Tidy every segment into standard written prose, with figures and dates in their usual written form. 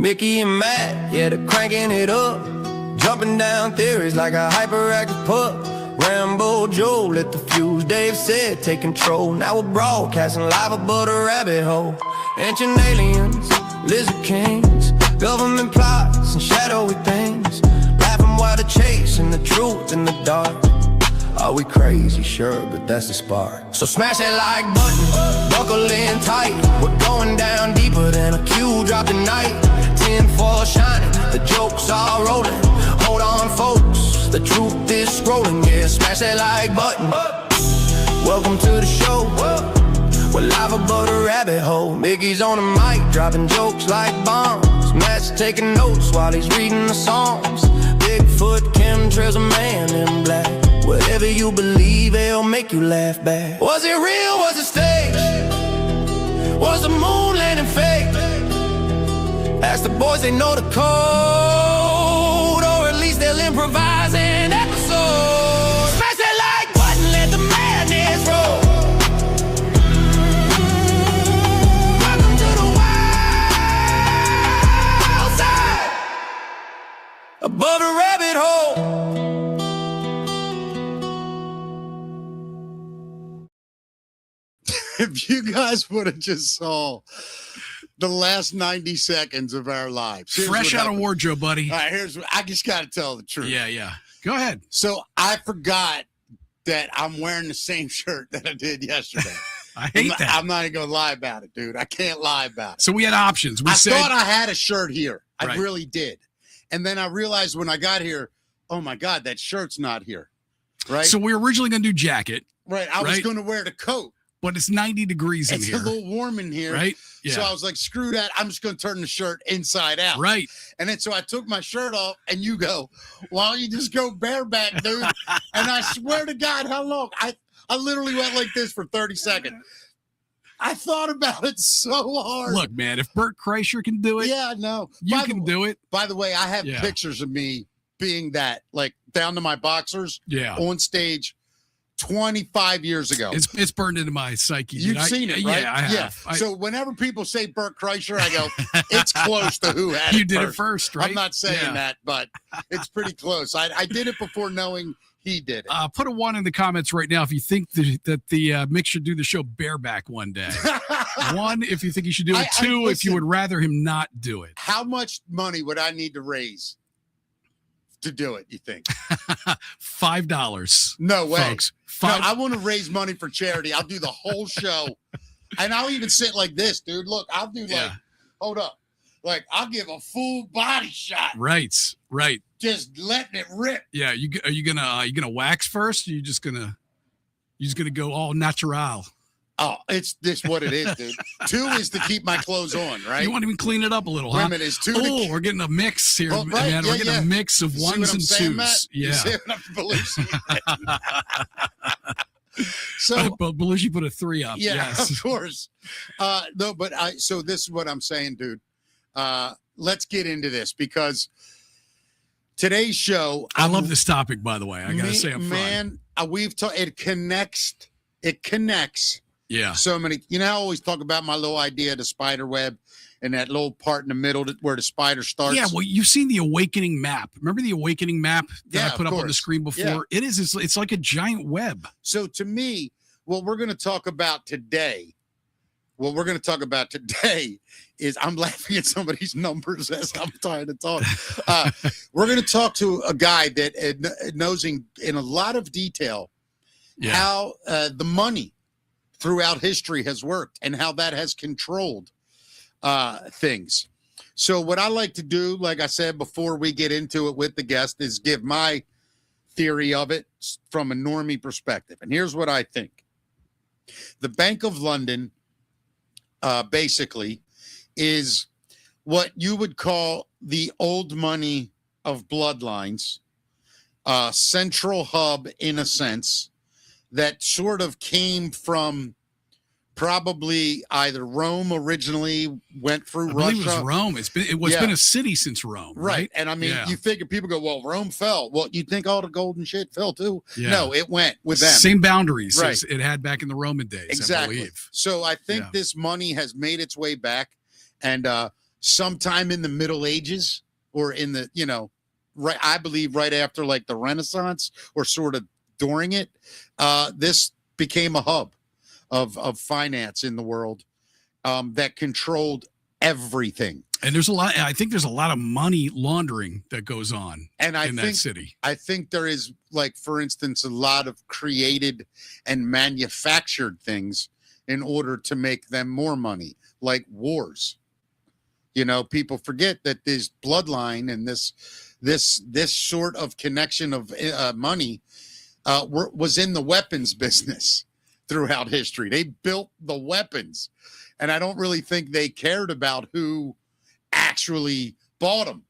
Mickey and Matt, yeah, they're cranking it up, jumping down theories like a hyperactive pup. Rambo Joe lit the fuse, Dave said take control. Now we're broadcasting live above the rabbit hole. Ancient aliens, lizard kings, government plots and shadowy things, laughing while they're chasing the truth in the dark. Are we crazy? Sure, but that's the spark. So smash that like button, buckle in tight. We're going down deeper than a cue drop tonight. 10 for shining, the jokes are rolling. Hold on folks, the truth is scrolling. Yeah, smash that like button. Welcome to the show. We're live above the rabbit hole. Mickey's on the mic, dropping jokes like bombs. Matt's taking notes while he's reading the Psalms. Bigfoot, chemtrails, a man in black. Whatever you believe, it'll make you laugh back. Was it real? Was it stage? Was the moon landing fake? Ask the boys, they know the code, or at least they'll improvise an episode. Smash that like button, let the madness roll. Welcome to the wild side, above the rabbit hole. If you guys would have just saw the last 90 seconds of our lives. Fresh out of wardrobe, buddy. All right, I just got to tell the truth. Yeah. Go ahead. So I forgot that I'm wearing the same shirt that I did yesterday. I hate that. I'm not even going to lie about it, dude. I can't lie about it. So we had options. I thought I had a shirt here. I Right. really did. And then I realized when I got here, oh, my God, that shirt's not here. Right? So we were originally going to do jacket. Right. I was going to wear the coat. But it's 90 degrees in here. It's a little warm in here. Right? Yeah. So I was like, screw that. I'm just going to turn the shirt inside out. Right. And then so I took my shirt off and you go, why don't you just go bareback, dude? And I swear to God, how long? I literally went like this for 30 seconds. I thought about it so hard. Look, man, if Bert Kreischer can do it, yeah, no, you can do it. By the way, I have pictures of me being that, like down to my boxers on stage 25 years ago. It's burned into my psyche. You've seen it, right? Yeah, I have. So whenever people say Bert Kreischer, I go, it's close to who had you it did first. it first, right? I'm not saying that, but it's pretty close. I did it before knowing he did it. Put a 1 in the comments right now if you think that the Mick should do the show bareback one day. 1 if you think he should do it. 2 if you would rather him not do it. How much money would I need to raise to do it, you think? $5. No way. Folks. No, I want to raise money for charity. I'll do the whole show. And I'll even sit like this, dude. Look, I'll do hold up. Like, I'll give a full body shot. Right. Just letting it rip. Yeah, are you gonna wax first? Or you just gonna go all natural? Oh, it's this what it is, dude. 2 is to keep my clothes on, right? You want to even clean it up a little, huh? Women is 2. We're getting a mix here, man. Yeah, we're getting a mix of ones and saying, twos. Matt? Yeah. You see what I'm Belushi? So Belushi put a 3 up. Yeah, yes. of course. No, but so this is what I'm saying, dude. Let's get into this because today's show. I love this topic, by the way. I gotta say, man, we've talked. It connects. Yeah. So many. You know, I always talk about my little idea of the spider web and that little part in the middle where the spider starts. Yeah. Well, you've seen the awakening map. Remember the awakening map that I put up on the screen before? Yeah. It's like a giant web. So to me, what we're going to talk about today is I'm laughing at somebody's numbers as I'm trying to talk. We're going to talk to a guy that knows in a lot of detail how the money throughout history has worked and how that has controlled things. So what I like to do, like I said, before we get into it with the guest, is give my theory of it from a normie perspective. And here's what I think. The Bank of London basically is what you would call the old money of bloodlines, central hub in a sense that sort of came from probably either Rome originally, went through Russia. I believe it was Rome. It's been a city since Rome, right? And I mean, you figure people go, well, Rome fell. Well, you think all the gold and shit fell too? Yeah. No, it went with them. Same boundaries as it had back in the Roman days. Exactly. I believe. So I think this money has made its way back. And sometime in the Middle Ages or in the, right, I believe right after like the Renaissance or sort of during it, this became a hub of finance in the world that controlled everything. And I think there's a lot of money laundering that goes on in that city. I think there is, like, for instance, a lot of created and manufactured things in order to make them more money, like wars. People forget that this bloodline and this sort of connection of money was in the weapons business throughout history. They built the weapons, and I don't really think they cared about who actually bought them.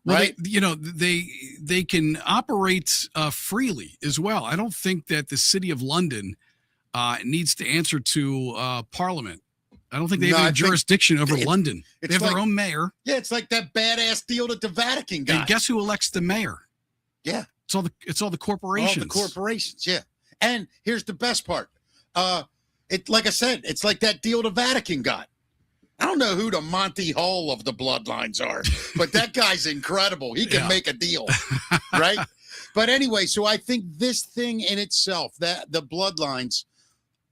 Well, right? They can operate freely as well. I don't think that the city of London needs to answer to Parliament. I don't think they have any jurisdiction over London. They have their own mayor. Yeah, it's like that badass deal that the Vatican got. And guess who elects the mayor? Yeah, it's all the corporations. All the corporations. Yeah, and here's the best part. Like I said, it's like that deal the Vatican got. I don't know who the Monty Hall of the bloodlines are, but that guy's incredible. He can make a deal, right? But anyway, so I think this thing in itself, that the bloodlines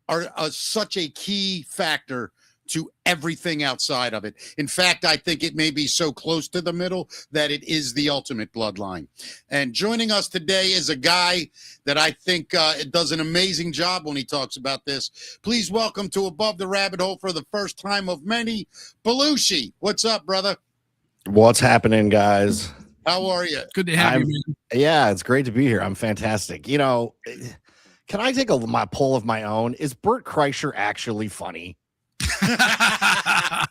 are such a key factor to everything outside of it. In fact, I think it may be so close to the middle that it is the ultimate bloodline. And joining us today is a guy that I think does an amazing job when he talks about this. Please welcome to Above the Rabbit Hole for the first time of many, Belushi. What's up, brother? What's happening, guys? How are you? Good to have you, man. Yeah, it's great to be here. I'm fantastic. Can I take my poll of my own? Is Bert Kreischer actually funny? I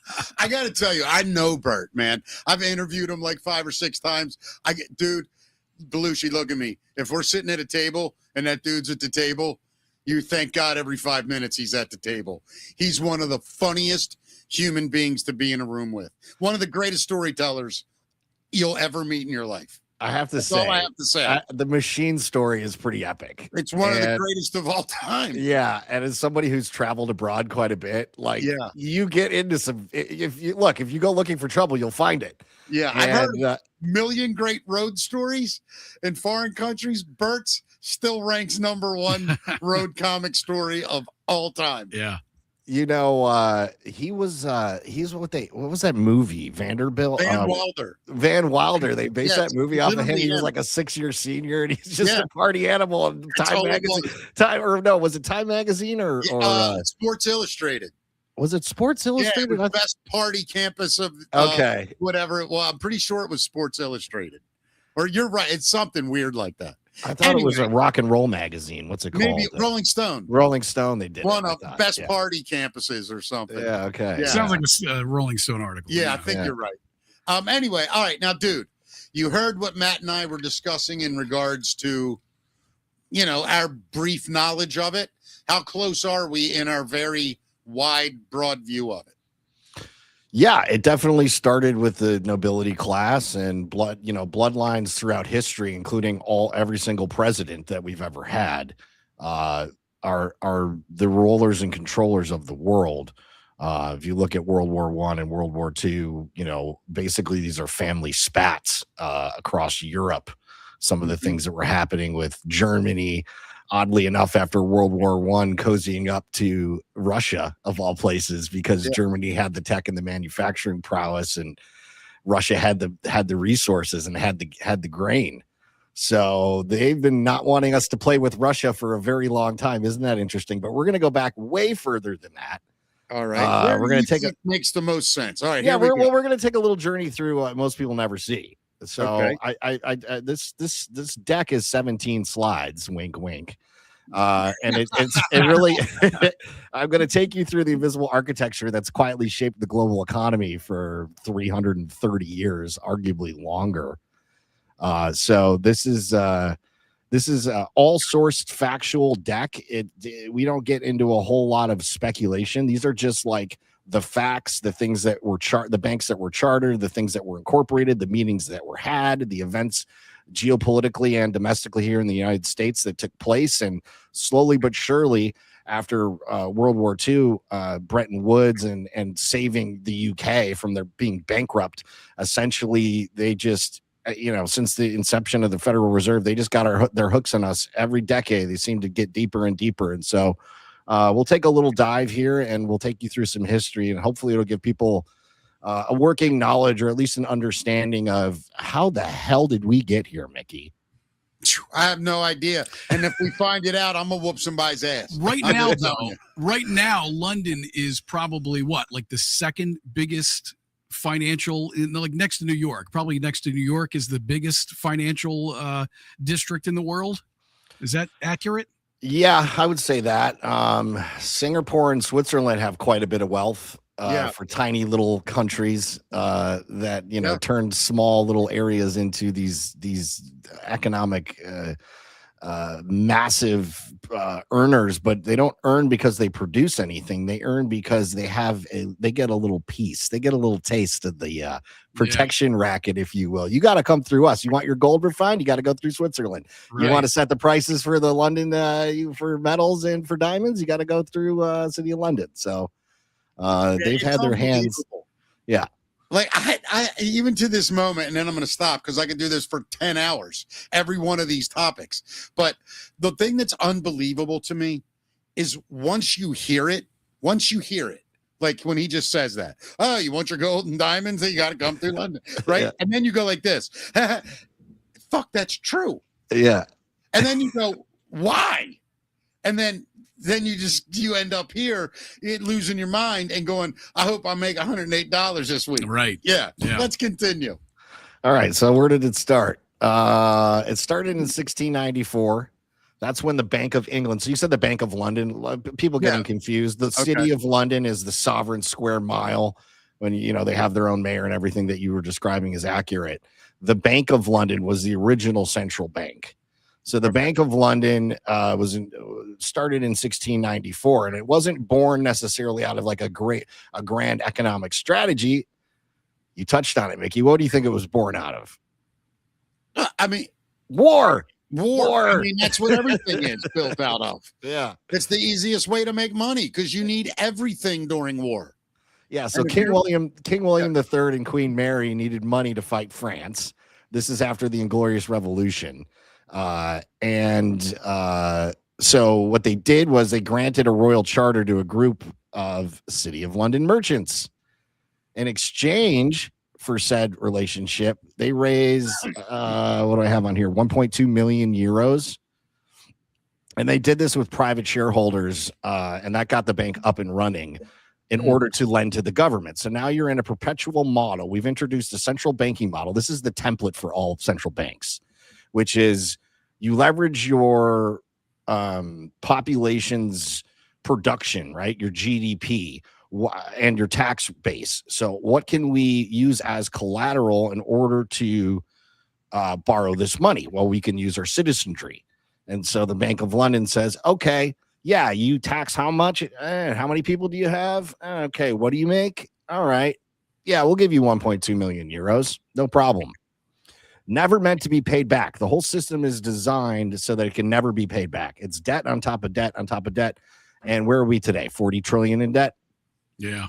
got to tell you, I know Bert, man. I've interviewed him like 5 or 6 times. Dude, Belushi, look at me. If we're sitting at a table and that dude's at the table, you thank God every 5 minutes he's at the table. He's one of the funniest human beings to be in a room with. One of the greatest storytellers you'll ever meet in your life. I have to That's say, all I have to say. The machine story is pretty epic. It's one of the greatest of all time. Yeah, and as somebody who's traveled abroad quite a bit, you get into some. If you go looking for trouble, you'll find it. Yeah, I heard a million great road stories in foreign countries. Bert's still ranks number 1 road comic story of all time. Yeah. He's what was that movie? Vanderbilt? Van Wilder. They based that movie off of him. He was like a 6-year senior and he's just a party animal on Time Magazine. Was it Time Magazine or Sports Illustrated? Was it Sports Illustrated? Yeah, best party campus of whatever. Well, I'm pretty sure it was Sports Illustrated. Or you're right. It's something weird like that. I thought it was a rock and roll magazine. What's it called? Maybe Rolling Stone. Rolling Stone. They did one of best party campuses or something. Yeah. Okay. Yeah. Sounds like a Rolling Stone article. Yeah, I think you're right. Anyway, all right. Now, dude, you heard what Matt and I were discussing in regards to, our brief knowledge of it. How close are we in our very wide, broad view of it? Yeah, it definitely started with the nobility class and bloodlines throughout history, including every single president that we've ever had, are the rulers and controllers of the world. If you look at World War I and World War II, basically these are family spats across Europe. Some of the things that were happening with Germany, oddly enough, after World War I, cozying up to Russia of all places, because Germany had the tech and the manufacturing prowess, and Russia had the resources and had the grain. So they've been not wanting us to play with Russia for a very long time. Isn't that interesting? But we're going to go back way further than that. All right, we're going to take makes the most sense. All right, yeah, we're going to take a little journey through what most people never see. So this deck is 17 slides, wink, wink. And it's really, I'm going to take you through the invisible architecture that's quietly shaped the global economy for 330 years, arguably longer. So this is all sourced factual deck. We don't get into a whole lot of speculation. These are just like the facts, the things that were the banks that were chartered, the things that were incorporated, the meetings that were had, the events geopolitically and domestically here in the United States that took place. And slowly but surely, after World War II, Bretton Woods and saving the UK from their being bankrupt. Essentially, they just since the inception of the Federal Reserve, they just got their hooks on us every decade. They seem to get deeper and deeper. And so we'll take a little dive here and we'll take you through some history, and hopefully it'll give people a working knowledge or at least an understanding of how the hell did we get here, Mickey? I have no idea. And if we find it out, I'm going to whoop somebody's ass. Right now, London is probably like the second biggest financial, like next to New York. Probably next to New York is the biggest financial district in the world. Is that accurate? Yeah, I would say that. Singapore and Switzerland have quite a bit of wealth. For tiny little countries that turned small little areas into these economic massive earners, but they don't earn because they produce anything. They earn because they get a little piece. They get a little taste of the protection racket, if you will. You got to come through us. You want your gold refined? You got to go through Switzerland. Right. You want to set the prices for the London for metals and for diamonds? You got to go through City of London. So. They've had their hands. Yeah. Like I even to this moment, and then I'm going to stop because I can do this for 10 hours, every one of these topics. But the thing that's unbelievable to me is once you hear it, like when he just says that, oh, you want your gold and diamonds, you got to come through London, right? Yeah. And then you go like this, fuck, that's true. Yeah. And then you go, why? And then you end up here losing your mind and going, I hope I make $108 this week. Right. Yeah. Let's continue. All right. So where did it start? It started in 1694. That's when the Bank of England. So you said the Bank of London. People getting confused. The City of London is the sovereign square mile. When they have their own mayor and everything that you were describing is accurate. The Bank of London was the original central bank. So the Bank of London started in 1694, and it wasn't born necessarily out of like a grand economic strategy. You touched on it, Mickey. What do you think it was born out of? I mean, war. I mean, that's what everything is built out of. Yeah. It's the easiest way to make money because you need everything during war. Yeah. So King William III and Queen Mary needed money to fight France. This is after the Inglorious Revolution. So what they did was they granted a royal charter to a group of City of London merchants. In exchange for said relationship, they raised, what do I have on here? 1.2 million euros. And they did this with private shareholders, and that got the bank up and running in order to lend to the government. So now you're in a perpetual model. We've introduced a central banking model. This is the template for all central banks, which is you leverage your population's production, right? Your GDP and your tax base. So what can we use as collateral in order to borrow this money? Well, we can use our citizenry. And so the Bank of London says, okay, yeah, you tax how much? How many people do you have? Okay, what do you make? All right. Yeah, we'll give you 1.2 million euros. No problem. Never meant to be paid back. The whole system is designed so that it can never be paid back. It's debt on top of debt on top of debt. And where are we today? 40 trillion in debt? Yeah.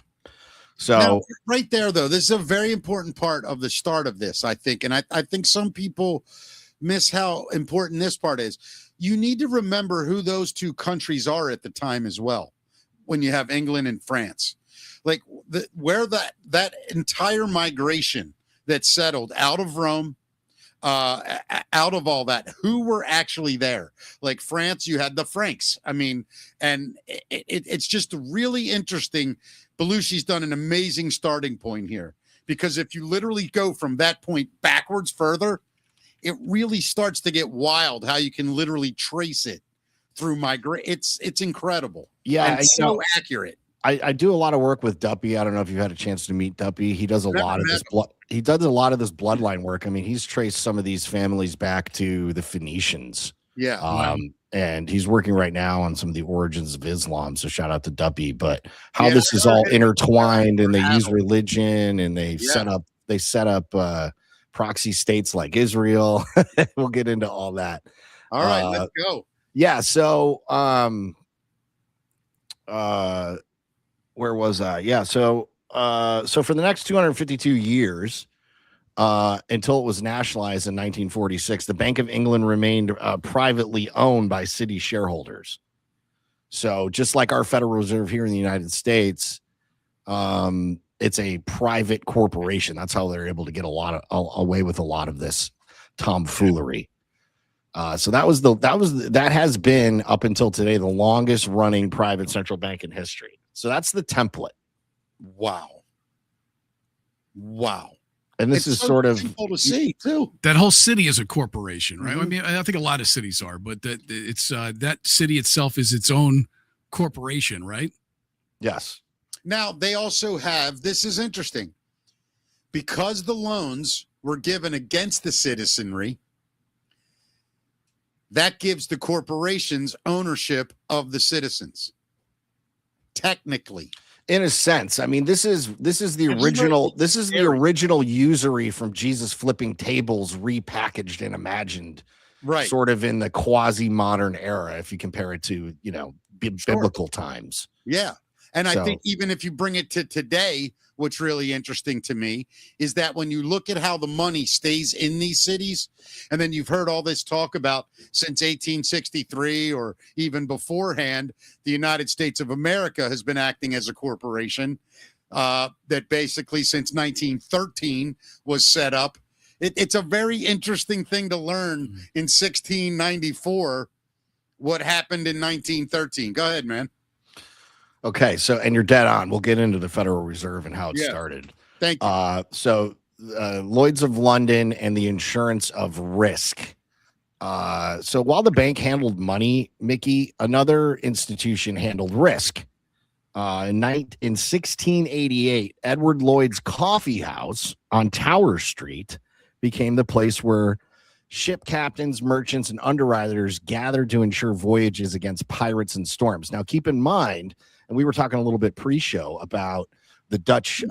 So now, right there, though, this is a very important part of the start of this, I think. And I think some people miss how important this part is. You need to remember who those two countries are at the time as well, when you have England and France. Like where that entire migration that settled out of Rome, out of all that, who were actually there? Like France, you had the Franks. I mean, and it's just really interesting. Belushi's done an amazing starting point here, because if you literally go from that point backwards further, it really starts to get wild how you can literally trace it through It's incredible. Yeah. And so accurate. I do a lot of work with Duppy. I don't know if you've had a chance to meet Duppy. He does a lot of this bloodline work. I mean, he's traced some of these families back to the Phoenicians. Yeah. And he's working right now on some of the origins of Islam. So shout out to Duppy. But how this is all intertwined, and they use religion, and they set up proxy states like Israel. We'll get into all that. All right, let's go. Yeah. So where was I? Yeah. So for the next 252 years, until it was nationalized in 1946, the Bank of England remained privately owned by city shareholders. So just like our Federal Reserve here in the United States, it's a private corporation. That's how they're able to get away with a lot of this tomfoolery. So that has been up until today the longest running private central bank in history. So that's the template. Wow. And this is so sort of simple to see too. That whole city is a corporation, right? I mean, I think a lot of cities are, but that city itself is its own corporation, right? Yes. Now they also have, this is interesting, because the loans were given against the citizenry, that gives the corporations ownership of the citizens. Technically. In a sense, I mean, this is the original usury from Jesus flipping tables repackaged and imagined, right? Sort of in the quasi-modern era, if you compare it to biblical times. Yeah, and I think even if you bring it to today, what's really interesting to me is that when you look at how the money stays in these cities, and then you've heard all this talk about since 1863 or even beforehand, the United States of America has been acting as a corporation that basically since 1913 was set up. It's a very interesting thing to learn in 1694 what happened in 1913. Go ahead, man. Okay, so and you're dead on. We'll get into the Federal Reserve and how it started. Thank you. So Lloyd's of London and the insurance of risk. So while the bank handled money, Mickey, another institution handled risk. In 1688, Edward Lloyd's Coffee House on Tower Street became the place where ship captains, merchants, and underwriters gathered to insure voyages against pirates and storms. Now, keep in mind, and we were talking a little bit pre-show about the Dutch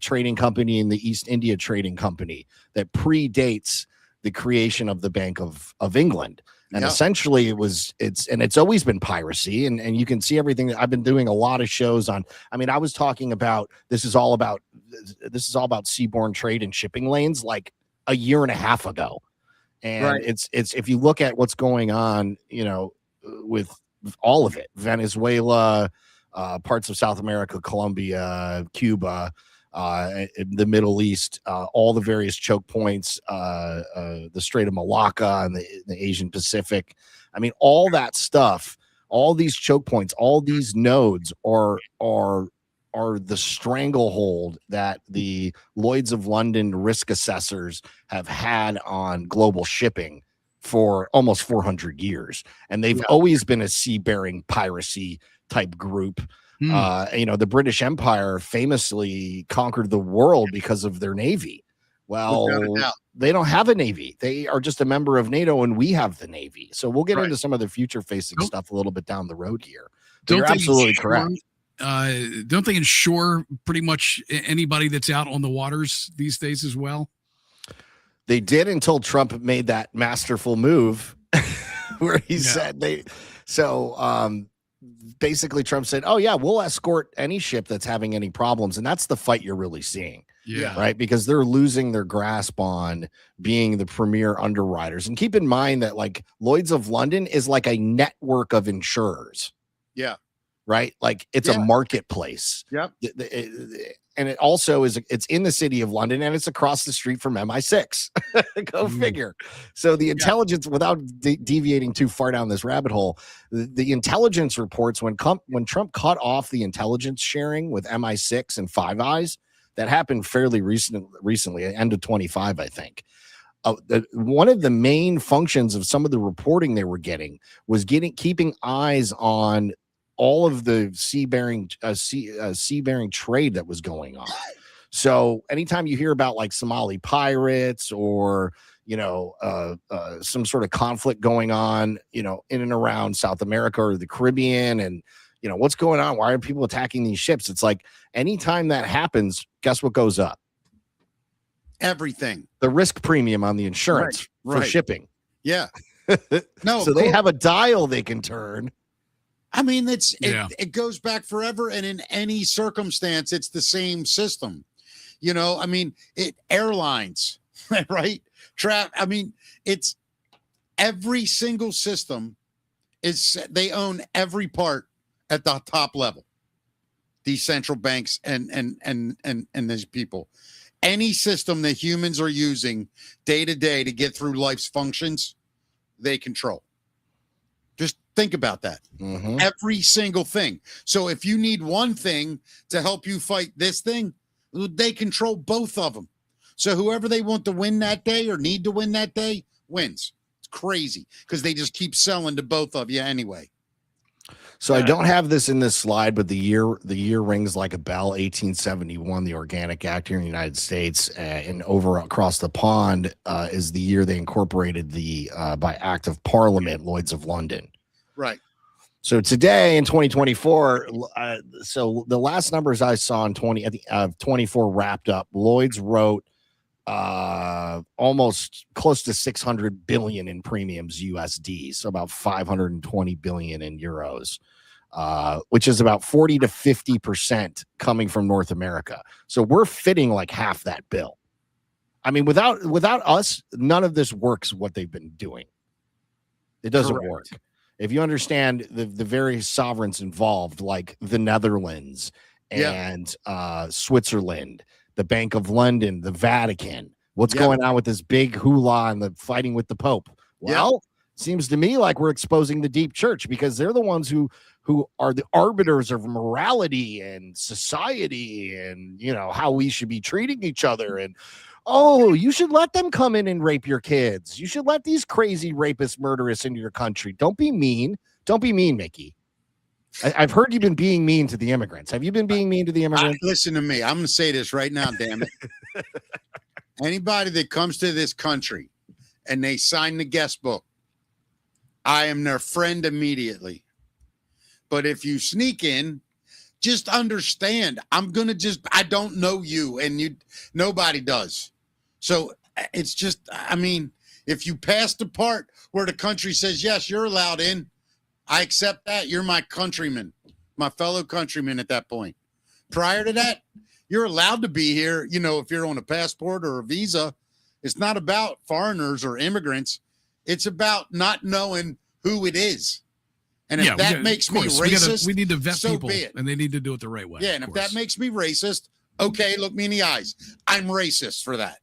trading company and the East India Trading Company that predates the creation of the Bank of England. And essentially it's always been piracy. And you can see everything that I've been doing a lot of shows on. I mean, I was talking about, this is all about seaborne trade and shipping lanes like a year and a half ago. And it's if you look at what's going on, with all of it, Venezuela, parts of South America, Colombia, Cuba, the Middle East, all the various choke points, the Strait of Malacca and the Asian Pacific. I mean, all that stuff, all these choke points, all these nodes are the stranglehold that the Lloyd's of London risk assessors have had on global shipping for almost 400 years. And they've always been a sea-bearing piracy type group. The British Empire famously conquered the world because of their navy. Well, they don't have a navy. They are just a member of NATO, and we have the navy. So we'll get into some of the future-facing stuff a little bit down the road here. You're absolutely correct. Don't they insure pretty much anybody that's out on the waters these days as well? They did until Trump made that masterful move where he said basically Trump said, oh yeah, we'll escort any ship that's having any problems. And that's the fight you're really seeing. Yeah. Right. Because they're losing their grasp on being the premier underwriters. And keep in mind that like Lloyd's of London is like a network of insurers. Yeah. Right. Like it's a marketplace. Yep. And it also it's in the city of London and it's across the street from MI6. Go figure. So the intelligence, without deviating too far down this rabbit hole, the intelligence reports when Trump cut off the intelligence sharing with MI6 and Five Eyes, that happened fairly recently, end of 25, I think. One of the main functions of some of the reporting they were getting was keeping eyes on all of the seabearing trade that was going on. So anytime you hear about like Somali pirates or some sort of conflict going on, in and around South America or the Caribbean, and what's going on? Why are people attacking these ships? It's like anytime that happens, guess what goes up? Everything. The risk premium on the insurance for shipping. Yeah. No. So they have a dial they can turn. I mean, it goes back forever, and in any circumstance, it's the same system. I mean, airlines, right? I mean, it's every single system they own every part at the top level. These central banks and these people, any system that humans are using day to day to get through life's functions, they control. Just think about that. Mm-hmm. Every single thing. So if you need one thing to help you fight this thing, they control both of them. So whoever they want to win that day or need to win that day wins. It's crazy because they just keep selling to both of you anyway. So I don't have this in this slide, but the year rings like a bell. 1871, the Organic Act here in the United States, and over across the pond is the year they incorporated the by Act of Parliament, Lloyd's of London. Right. So today in 2024, so the last numbers I saw in 24 wrapped up, Lloyd's wrote almost close to 600 billion in premiums USD, so about 520 billion in euros, which is about 40 to 50% coming from North America. So we're fitting like half that bill. I mean, without us, none of this works. What they've been doing, it doesn't work. If you understand the various sovereigns involved, like the Netherlands and Switzerland, the Bank of London, the Vatican, what's going on with this big hula and the fighting with the Pope? Well, seems to me like we're exposing the deep church because they're the ones who are the arbiters of morality and society and, how we should be treating each other. And, you should let them come in and rape your kids. You should let these crazy rapists, murderers into your country. Don't be mean. Don't be mean, Mickey. I've heard you've been being mean to the immigrants. Have you been being mean to the immigrants? Listen to me. I'm going to say this right now, damn it. Anybody that comes to this country and they sign the guest book, I am their friend immediately. But if you sneak in, just understand, I don't know you and nobody does. So it's just, I mean, if you pass the part where the country says, yes, you're allowed in, I accept that. You're my countryman, my fellow countryman at that point. Prior to that, you're allowed to be here. If you're on a passport or a visa, it's not about foreigners or immigrants. It's about not knowing who it is. And if that makes me racist, we need to vet people, be it. And they need to do it the right way. Yeah, and if that makes me racist, okay, look me in the eyes. I'm racist for that.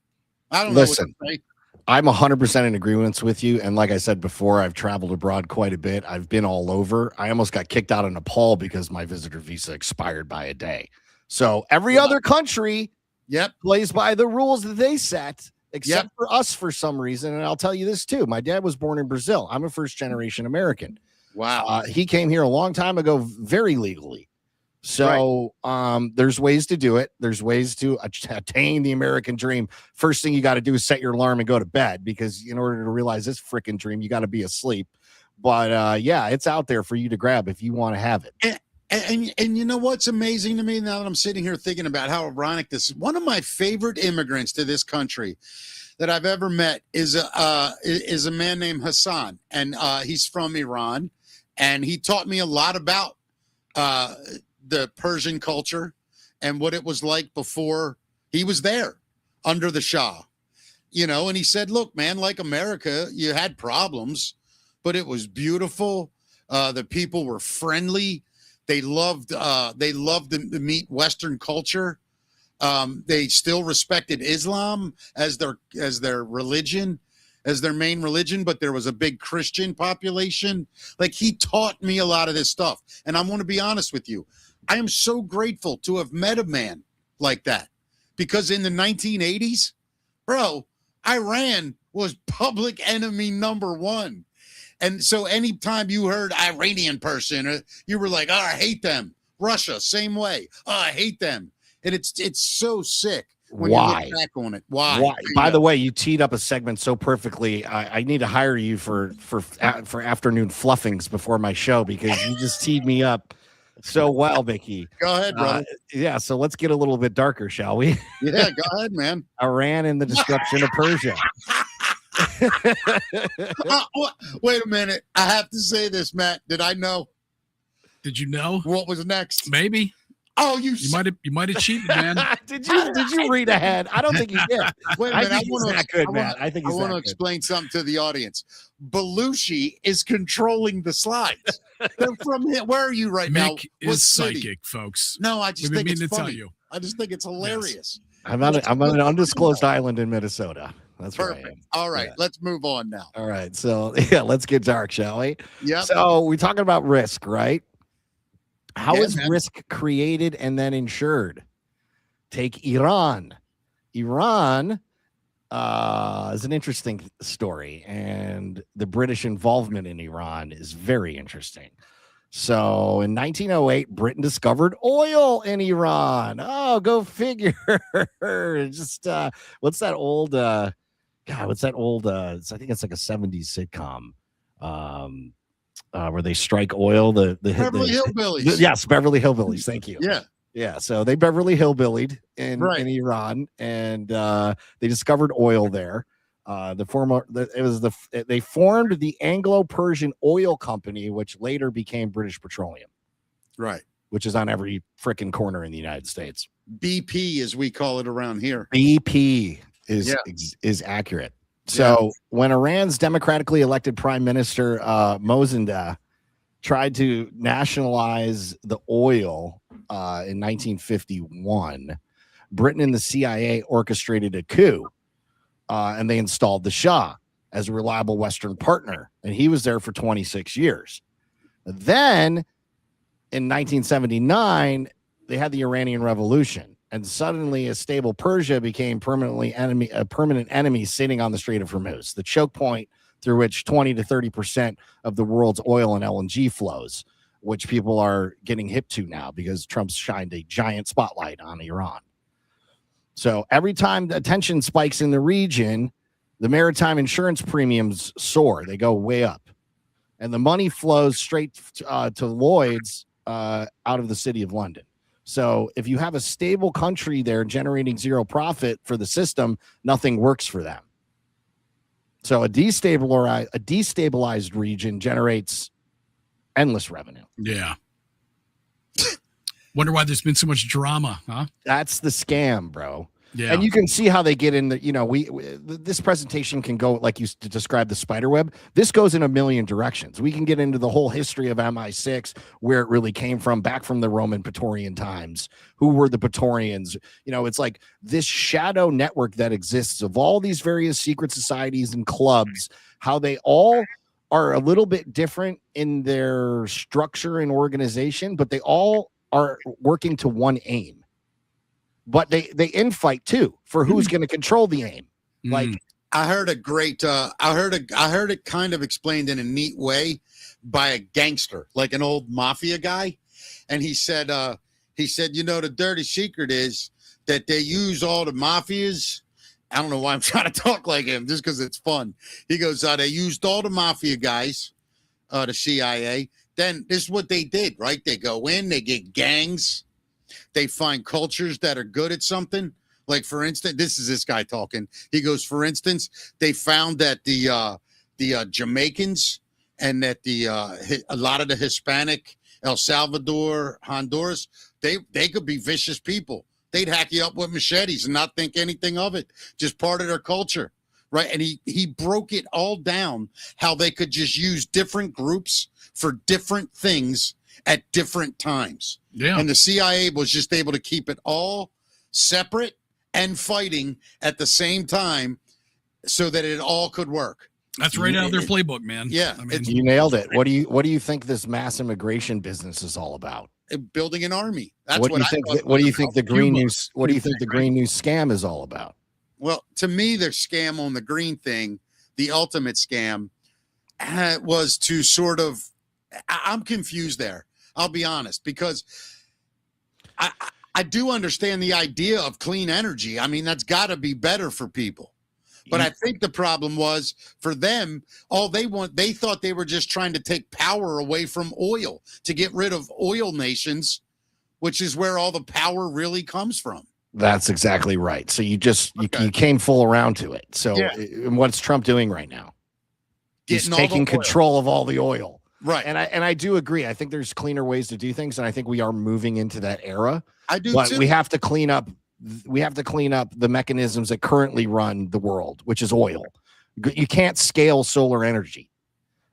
I don't know what to say. I'm 100% in agreement with you. And like I said before, I've traveled abroad quite a bit. I've been all over. I almost got kicked out of Nepal because my visitor visa expired by a day. So every other country plays by the rules that they set, except for us for some reason. And I'll tell you this too. My dad was born in Brazil. I'm a first-generation American. Wow. He came here a long time ago, very legally. So there's ways to do it. There's ways to attain the American dream. First thing you got to do is set your alarm and go to bed, because in order to realize this freaking dream, you got to be asleep. But it's out there for you to grab if you want to have it. And you know what's amazing to me now that I'm sitting here thinking about how ironic this is? One of my favorite immigrants to this country that I've ever met is a man named Hassan, and he's from Iran, and he taught me a lot about the Persian culture and what it was like before he was there under the Shah, and he said, look, man, like America, you had problems, but it was beautiful. The people were friendly. They loved to meet Western culture. They still respected Islam as their religion, as their main religion, but there was a big Christian population. Like, he taught me a lot of this stuff. And I want to be honest with you. I am so grateful to have met a man like that, because in the 1980s, bro, Iran was public enemy number one. And so anytime you heard Iranian person, you were like, oh, I hate them. Russia, same way. Oh, I hate them. And it's so sick when you look back on it. Why? By the way, you teed up a segment so perfectly. I need to hire you for afternoon fluffings before my show, because you just teed me up so well, Mickey. Go ahead, brother. So let's get a little bit darker, shall we? Yeah, go ahead, man. Iran and the destruction of Persia. Wait a minute. I have to say this, Matt. Did I know? Did you know? What was next? Maybe. Oh, you might have cheated, man. Did you read ahead? I don't think you did. Wait a minute. I want to explain something to the audience. Belushi is controlling the slides. They're from him. Where are you right now? Mick is psychic, folks. No, I just think it's funny. Tell you. I just think it's hilarious. Yes. I'm on an undisclosed island in Minnesota. That's perfect. Right. All right, let's move on now. All right, so let's get dark, shall we? Yeah. So we're talking about risk, right? How is man. risk created and then insured? Take Iran. Iran is an interesting story, and the British involvement in Iran is very interesting. So in 1908, Britain discovered oil in Iran. Oh, go figure. Just what's that old what's that old I think it's like a 70s sitcom. Where they strike oil, the Beverly Hillbillies. Yes, Beverly Hillbillies. Thank you. Yeah. So they Beverly Hillbillied in Iran, and they discovered oil there. They formed the Anglo-Persian Oil Company, which later became British Petroleum. Right. Which is on every freaking corner in the United States. BP, as we call it around here. BP is accurate. So when Iran's democratically elected Prime Minister Mosaddegh tried to nationalize the oil in 1951, Britain and the CIA orchestrated a coup, and they installed the Shah as a reliable Western partner, and he was there for 26 years. Then in 1979, they had the Iranian Revolution. And suddenly a stable Persia became a permanent enemy sitting on the Strait of Hormuz, the choke point through which 20 to 30% of the world's oil and LNG flows, which people are getting hip to now because Trump's shined a giant spotlight on Iran. So every time the tension spikes in the region, the maritime insurance premiums soar. They go way up. And the money flows straight to Lloyd's out of the city of London. So if you have a stable country there generating zero profit for the system, nothing works for them. So a destabilized region generates endless revenue. Yeah. Wonder why there's been so much drama, huh? That's the scam, bro. Yeah. And you can see how they get in the, this presentation can go, like you described the spider web. This goes in a million directions. We can get into the whole history of MI6, where it really came from, back from the Roman Praetorian times. Who were the Praetorians? It's like this shadow network that exists of all these various secret societies and clubs, how they all are a little bit different in their structure and organization, but they all are working to one aim. But they infight too for who's going to control the aim. Like I heard a great I heard it kind of explained in a neat way by a gangster, like an old mafia guy. And he said, the dirty secret is that they use all the mafias. I don't know why I'm trying to talk like him, just because it's fun. He goes, they used all the mafia guys, the CIA. Then this is what they did, right? They go in, they get gangs. They find cultures that are good at something. Like, for instance, this is this guy talking. He goes, for instance, they found that the Jamaicans and that a lot of the Hispanic, El Salvador, Honduras, they could be vicious people. They'd hack you up with machetes and not think anything of it. Just part of their culture, right? And he broke it all down, how they could just use different groups for different things at different times. Yeah. And the CIA was just able to keep it all separate and fighting at the same time so that it all could work. That's right out of their playbook, man. Yeah. I mean, you nailed it. What do you think this mass immigration business is all about? Building an army. That's what do you think the green news scam is all about? Well, to me, the scam on the green thing, the ultimate scam, was to sort of, I'm confused there. I'll be honest, because I do understand the idea of clean energy. I mean, that's got to be better for people. But I think the problem was for them, they thought they were just trying to take power away from oil, to get rid of oil nations, which is where all the power really comes from. That's exactly right. So you came full around to it. So what's Trump doing right now? He's taking control of all the oil. Right. And I do agree. I think there's cleaner ways to do things, and I think we are moving into that era. I do but too. we have to clean up the mechanisms that currently run the world, which is oil. You can't scale solar energy.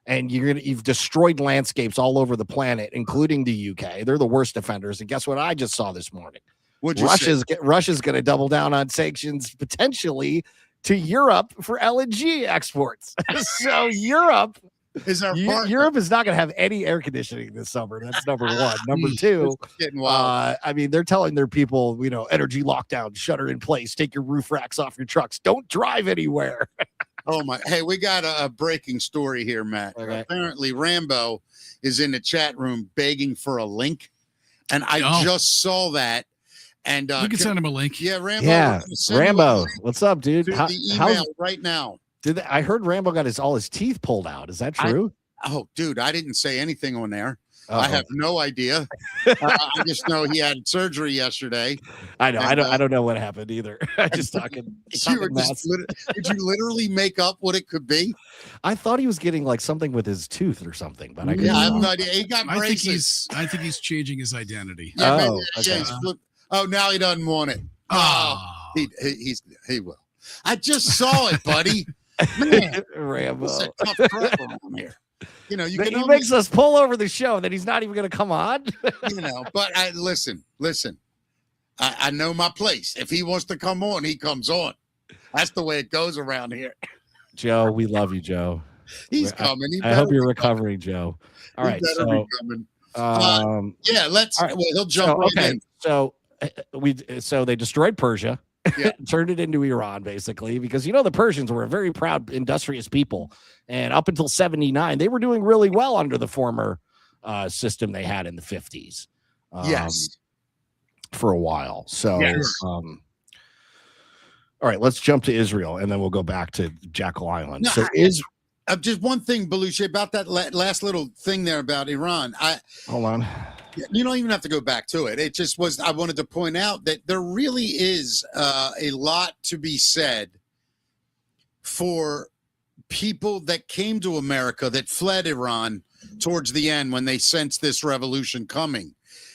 And you've destroyed landscapes all over the planet, including the UK. They're the worst offenders. And guess what I just saw this morning? Russia's going to double down on sanctions potentially to Europe for LNG exports. So Europe is our partner. Europe is not going to have any air conditioning this summer. That's number one. Number two, I mean, they're telling their people, energy lockdown, shutter in place, take your roof racks off your trucks, don't drive anywhere. Oh my! Hey, we got a breaking story here, Matt. Okay. Apparently, Rambo is in the chat room begging for a link, and I just saw that. And we can send him a link. Yeah, Rambo. Yeah, Rambo. What's up, dude? The email right now. I heard Rambo got all his teeth pulled out. Is that true? Dude, I didn't say anything on there. Uh-oh. I have no idea. I just know he had surgery yesterday. I know. I don't know what happened either. I just talking. Did you literally make up what it could be? I thought he was getting like something with his tooth or something, but I have no idea. He got braces. I think he's changing his identity. Yeah, now he doesn't want it. He will. I just saw it, buddy. Man, Rambo. It's a tough crowd around here. He makes us pull over the show, and then he's not even going to come on. But listen. I know my place. If he wants to come on, he comes on. That's the way it goes around here. Joe, we love you, Joe. He's coming. I hope you're recovering, Joe. All right, so let's. He'll jump right in. So they destroyed Persia. Yeah. Turned it into Iran, basically, because the Persians were a very proud, industrious people, and up until 1979, they were doing really well under the former system they had in the 1950s. Yes, for a while. So, all right, let's jump to Israel, and then we'll go back to Jekyll Island. Just one thing, Belushi, about that last little thing there about Iran. Hold on. You don't even have to go back to it. It just was, I wanted to point out that there really is a lot to be said for people that came to America, that fled Iran towards the end when they sensed this revolution coming,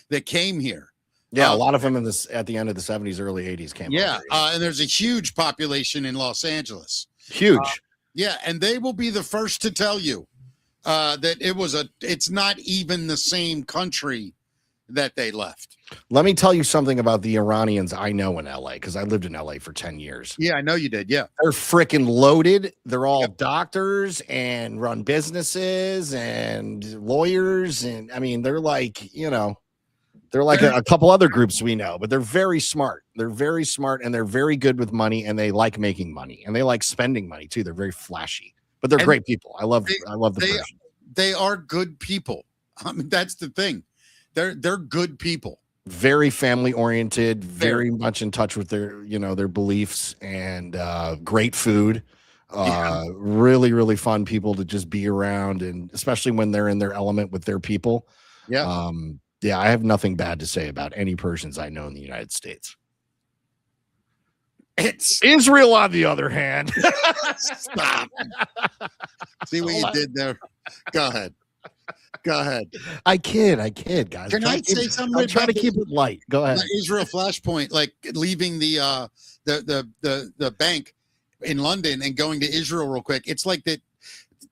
that came here. Yeah, a lot of them at the end of the 70s, early 80s came. Yeah, and there's a huge population in Los Angeles. Huge. Yeah, and they will be the first to tell you that it's not even the same country that they left. Let me tell you something about the Iranians I know in LA, because I lived in LA for 10 years. Yeah, I know you did. Yeah. They're freaking loaded. They're all doctors and run businesses and lawyers. And I mean, they're like, they're like a couple other groups we know, but they're very smart. They're very smart, and they're very good with money, and they like making money, and they like spending money too. They're very flashy, but they're great people. I love the Persians. They are good people. I mean, that's the thing. They're good people. Very family oriented, very much in touch with their beliefs, and great food. Really, really fun people to just be around, and especially when they're in their element with their people. Yeah. Yeah, I have nothing bad to say about any Persians I know in the United States. It's Israel, on the other hand. Stop. See what you did there? Go ahead. I kid, guys. Can I say something? I'm trying to keep it light. Go ahead. Israel flashpoint, like leaving the bank in London and going to Israel real quick. It's like that.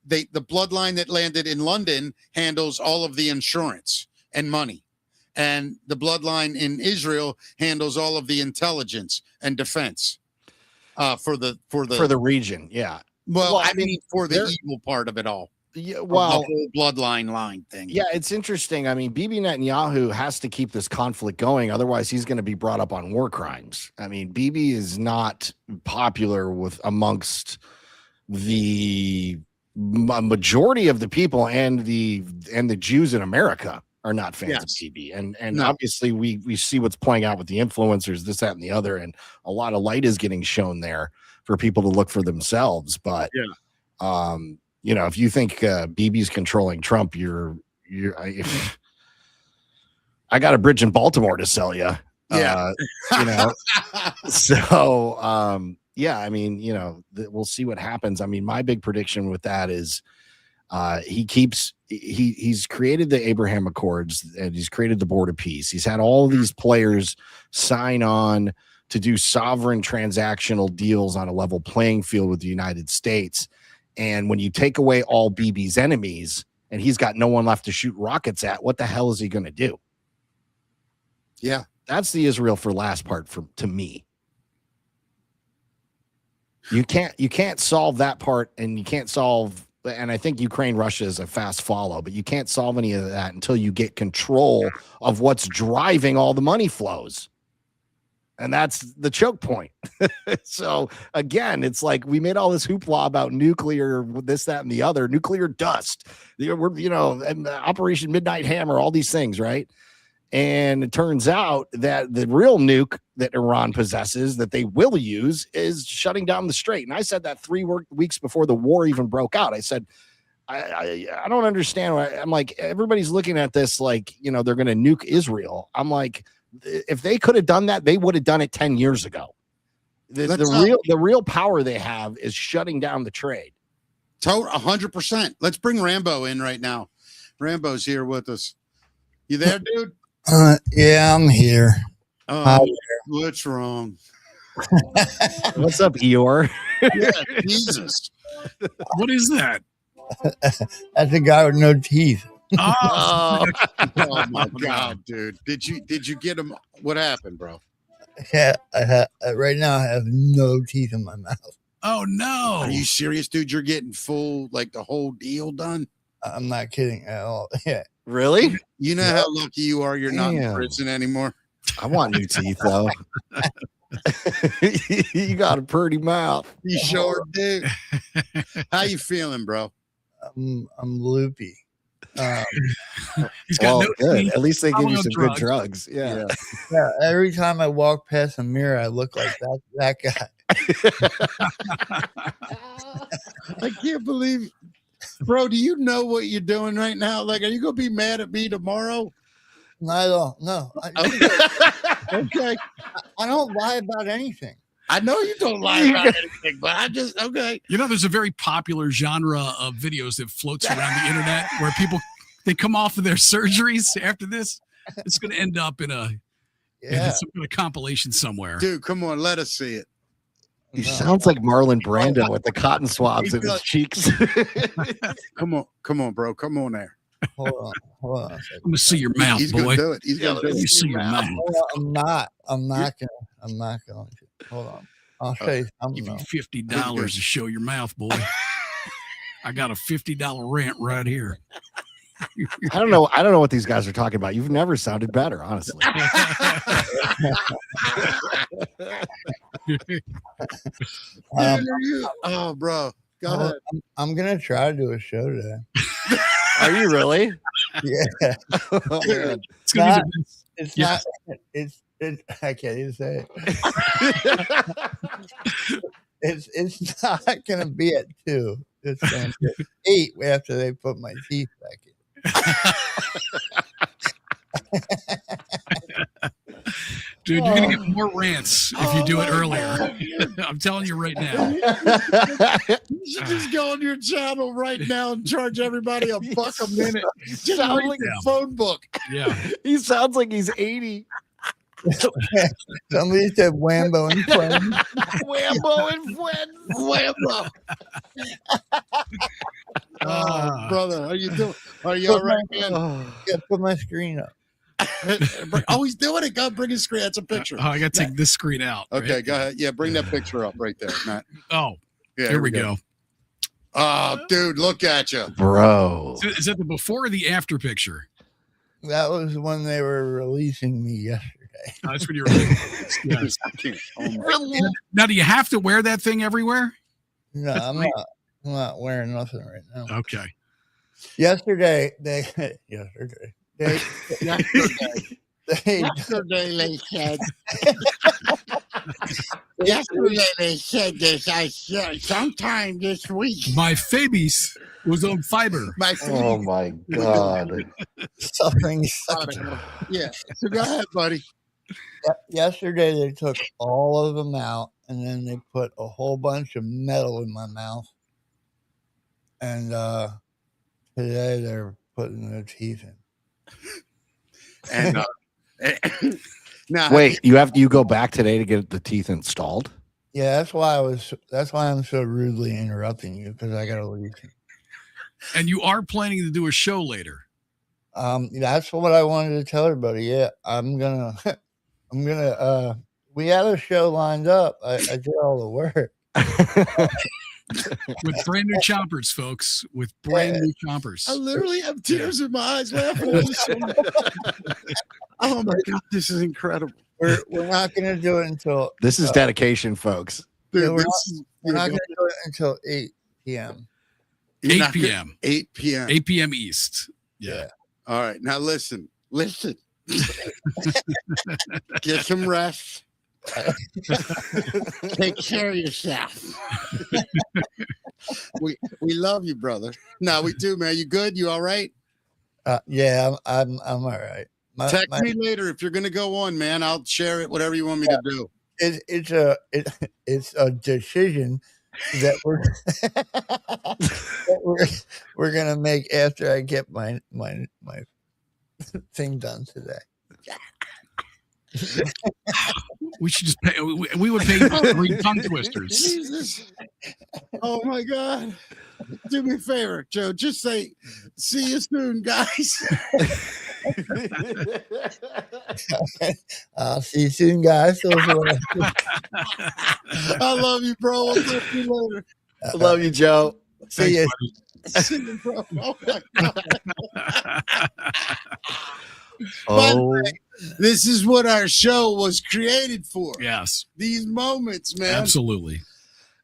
The bloodline that landed in London handles all of the insurance and money, and the bloodline in Israel handles all of the intelligence and defense for the region. Yeah. Well, I mean, for the evil part of it all. Yeah, well, the whole bloodline line thing. Yeah, it's interesting. I mean, Bibi Netanyahu has to keep this conflict going, otherwise he's going to be brought up on war crimes. I mean, Bibi is not popular amongst the majority of the people, and the Jews in America are not fans of Bibi. And obviously we see what's playing out with the influencers, this, that, and the other, and a lot of light is getting shown there for people to look for themselves. But if you think Bibi's controlling Trump, I got a bridge in Baltimore to sell you. So I mean, we'll see what happens. I mean, my big prediction with that is he keeps he's created the Abraham Accords and he's created the Board of Peace. He's had all these players sign on to do sovereign transactional deals on a level playing field with the United States. And when you take away all Bibi's enemies and he's got no one left to shoot rockets at, what the hell is he going to do? Yeah. That's the Israel for last part to me. You can't solve that part, and you can't solve, and I think Ukraine, Russia is a fast follow, but you can't solve any of that until you get control of what's driving all the money flows. And that's the choke point. So again, it's like we made all this hoopla about nuclear, this, that, and the other, nuclear dust. And Operation Midnight Hammer, all these things, right? And it turns out that the real nuke that Iran possesses that they will use is shutting down the strait. And I said that 3 weeks before the war even broke out. I said, I don't understand. I'm like, everybody's looking at this like, they're going to nuke Israel. I'm like, if they could have done that, they would have done it 10 years ago. The real power they have is shutting down the trade. 100%. Let's bring Rambo in right now. Rambo's here with us. You there, dude? Yeah, I'm here. What's wrong? What's up, Eeyore? Yeah, Jesus. What is that? That's a guy with no teeth. Oh, Oh my God, dude. Did you get him? What happened, bro? Yeah, right now I have no teeth in my mouth. oh no. Are you serious, dude? You're getting full, like the whole deal done? I'm not kidding at all. Yeah. Really? You know how lucky you are you're not in Damn. prison anymore? I want new teeth, though. You got a pretty mouth. You sure do. How you feeling, bro? I'm loopy. He's got no good. teeth. At least they give you on some good drugs. Yeah. Yeah, every time I walk past a mirror, I look like that guy. I can't believe, bro. Do you know what you're doing right now? Like, are you gonna be mad at me tomorrow? No, I don't. No. Okay. I don't lie about anything. I know you don't lie about anything, but I just okay. There's a very popular genre of videos that floats around the internet where people they come off of their surgeries after this. It's going to end up in some kind of compilation somewhere. Dude, come on, let us see it. He sounds like Marlon Brando with the cotton swabs in his cheeks. Come on, bro. Come on there. Hold on a second. I'm going to see your mouth, He's boy. gonna do it. He's gonna do Let me it. see your mouth. I'm not going to. Hold on. I'll show you something. Give you $50 to show your mouth, boy. I got a $50 rent right here. I don't know what these guys are talking about. You've never sounded better, honestly. Oh, bro. Go ahead. I'm going to try to do a show today. Are you really? Yeah. Oh, man. It's going to be It's Yeah. not. I can't even say it. It's not gonna be at 2. It's gonna be at 8 after they put my teeth back in. Dude, you're going to get more rants if you do it earlier. I'm telling you right now. You should just go on your channel right now and charge everybody $1 a minute. Just Sound read like the phone book. Yeah. He sounds like he's 80. Somebody said Wambo and friends. Wambo and friends. Whammo. Oh, brother, how you doing? Are you all right, man? Yeah, put my screen up. Oh, he's doing it. Go bring his screen. That's a picture. I got to take this screen out. Okay, right? go ahead. Yeah, bring that picture up right there, Matt. Oh, Yeah, here we go. Oh, dude, look at you. Bro. Is that the before or the after picture? That was when they were releasing me yesterday. That's when you were. Yes. Now, do you have to wear that thing everywhere? No, I'm not wearing nothing right now. Okay. Yesterday they Yesterday they said this. I said sometime this week. My fabies was on fiber. Oh my God. suffering. Yeah. So go ahead, buddy. Yesterday they took all of them out, and then they put a whole bunch of metal in my mouth. And today they're putting their teeth in. And now, Wait, you go back today to get the teeth installed? Yeah, that's why I'm so rudely interrupting you, because I gotta leave. And you are planning to do a show later. That's what I wanted to tell everybody. Yeah, I'm gonna we had a show lined up. I did all the work. With brand new choppers, folks. With brand new choppers. I literally have tears in my eyes laughing at this. Oh my God, this is incredible. We're not gonna do it until This is dedication, folks. Dude, we're not gonna do it until 8 p.m. 8 p.m. 8 p.m. 8 p.m. East. Yeah. All right. Now listen. Get some rest. Take care of yourself. we love you, brother. No, we do, man. You good? You all right? Yeah, I'm all right. Text me later if you're gonna go on, man. I'll share it. Whatever you want me to do. It's a decision that we're gonna make after I get my thing done today. We should just pay. We would pay 3 tongue twisters. Jesus. Oh my God. Do me a favor, Joe. Just say, see you soon, guys. I'll see you soon, guys. I love you, bro. I'll talk to you later. Love you, Joe. See you. See you, bro. Oh my God. Oh, This is what our show was created for. Yes. These moments, man. Absolutely.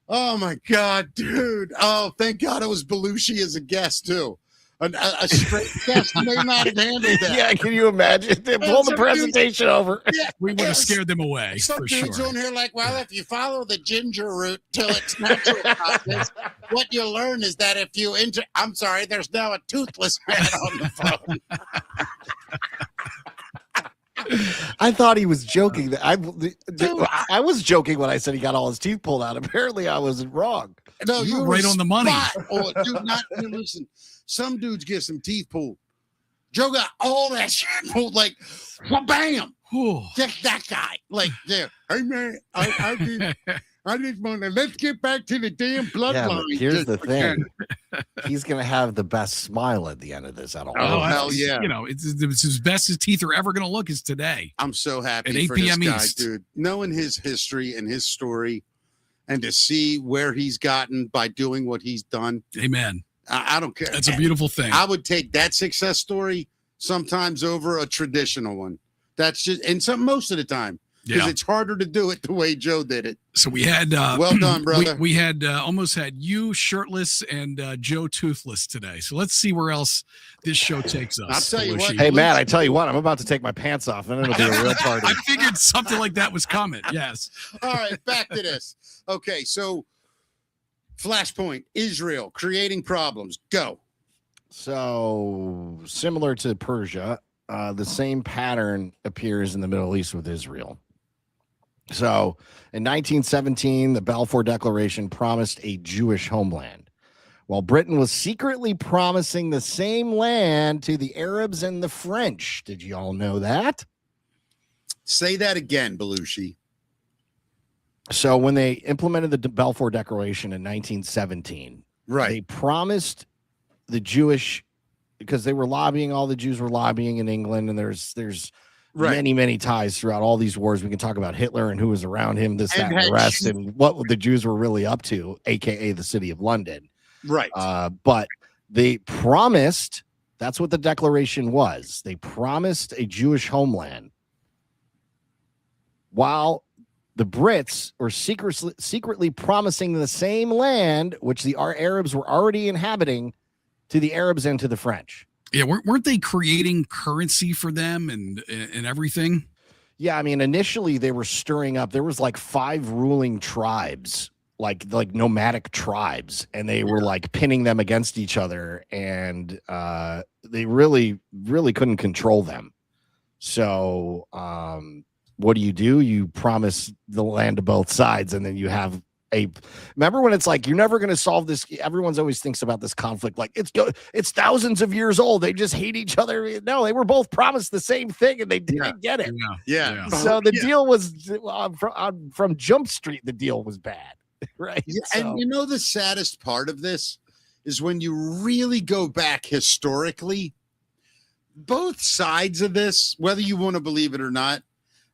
Oh my God, dude. Oh, thank God it was Belushi as a guest, too. A straight guest may not have handled that. yeah. Can you imagine? They pull the presentation over. Yeah, We would have scared them away some for dudes sure. on here like, well, if you follow the ginger route till its natural process, what you'll learn is that if you I'm sorry, there's now a toothless man on the phone. I thought he was joking. I was joking when I said he got all his teeth pulled out. Apparently, I wasn't wrong. No, You you were right on the money. Oh, dude, listen. Some dudes get some teeth pulled. Joe got all that shit pulled, like, bam. Whew. Just that guy. Like, there. Hey, man, I just want to, let's get back to the damn Yeah, bloodline. but here's the thing. He's going to have the best smile at the end of this at all. Oh, hell yeah. You know, it's as best his teeth are ever going to look is today. I'm so happy At 8 for this p.m. guy, East. dude. Knowing his history and his story and to see where he's gotten by doing what he's done. Amen. I don't care. That's a beautiful thing. I would take that success story sometimes over a traditional one. That's just, and most of the time, because Yeah. it's harder to do it the way Joe did it. So we had Well done, brother. We had almost had you shirtless and Joe toothless today. So let's see where else this show takes us. I'll tell you what, Belushi. Hey, Matt, I tell you what, I'm about to take my pants off, and it'll be a real party. I figured something like that was coming. Yes. All right, back to this. Okay, so Flashpoint, Israel, creating problems. Go. So, similar to Persia, the same pattern appears in the Middle East with Israel. So, in 1917, the Balfour Declaration promised a Jewish homeland, while Britain was secretly promising the same land to the Arabs and the French. Did you all know that? Say that again, Belushi. So, when they implemented the Balfour Declaration in 1917, they Right. promised the Jewish, because they were lobbying, all the Jews were lobbying in England, and there's Right. many ties throughout all these wars. We can talk about Hitler and who was around him, this, And that, and the had rest, Jew- and what the Jews were really up to, aka the city of London. Right. But they promised, that's what the declaration was. They promised a Jewish homeland, while the Brits were secretly promising the same land, which the Arabs were already inhabiting, to the Arabs and to the French. Yeah, weren't they creating currency for them and everything? Yeah, I mean, initially they were stirring up. There was like 5 ruling tribes, like nomadic tribes, and they were like pinning them against each other, and they really couldn't control them. So, what do? You promise the land to both sides, and then you have remember when it's like you're never going to solve this. Everyone's always thinks about this conflict like it's thousands of years old. They just hate each other. No, they were both promised the same thing and they didn't get it. Yeah. So the deal was from Jump Street. The deal was bad, right? Yeah, So, and you know the saddest part of this is when you really go back historically, both sides of this, whether you want to believe it or not,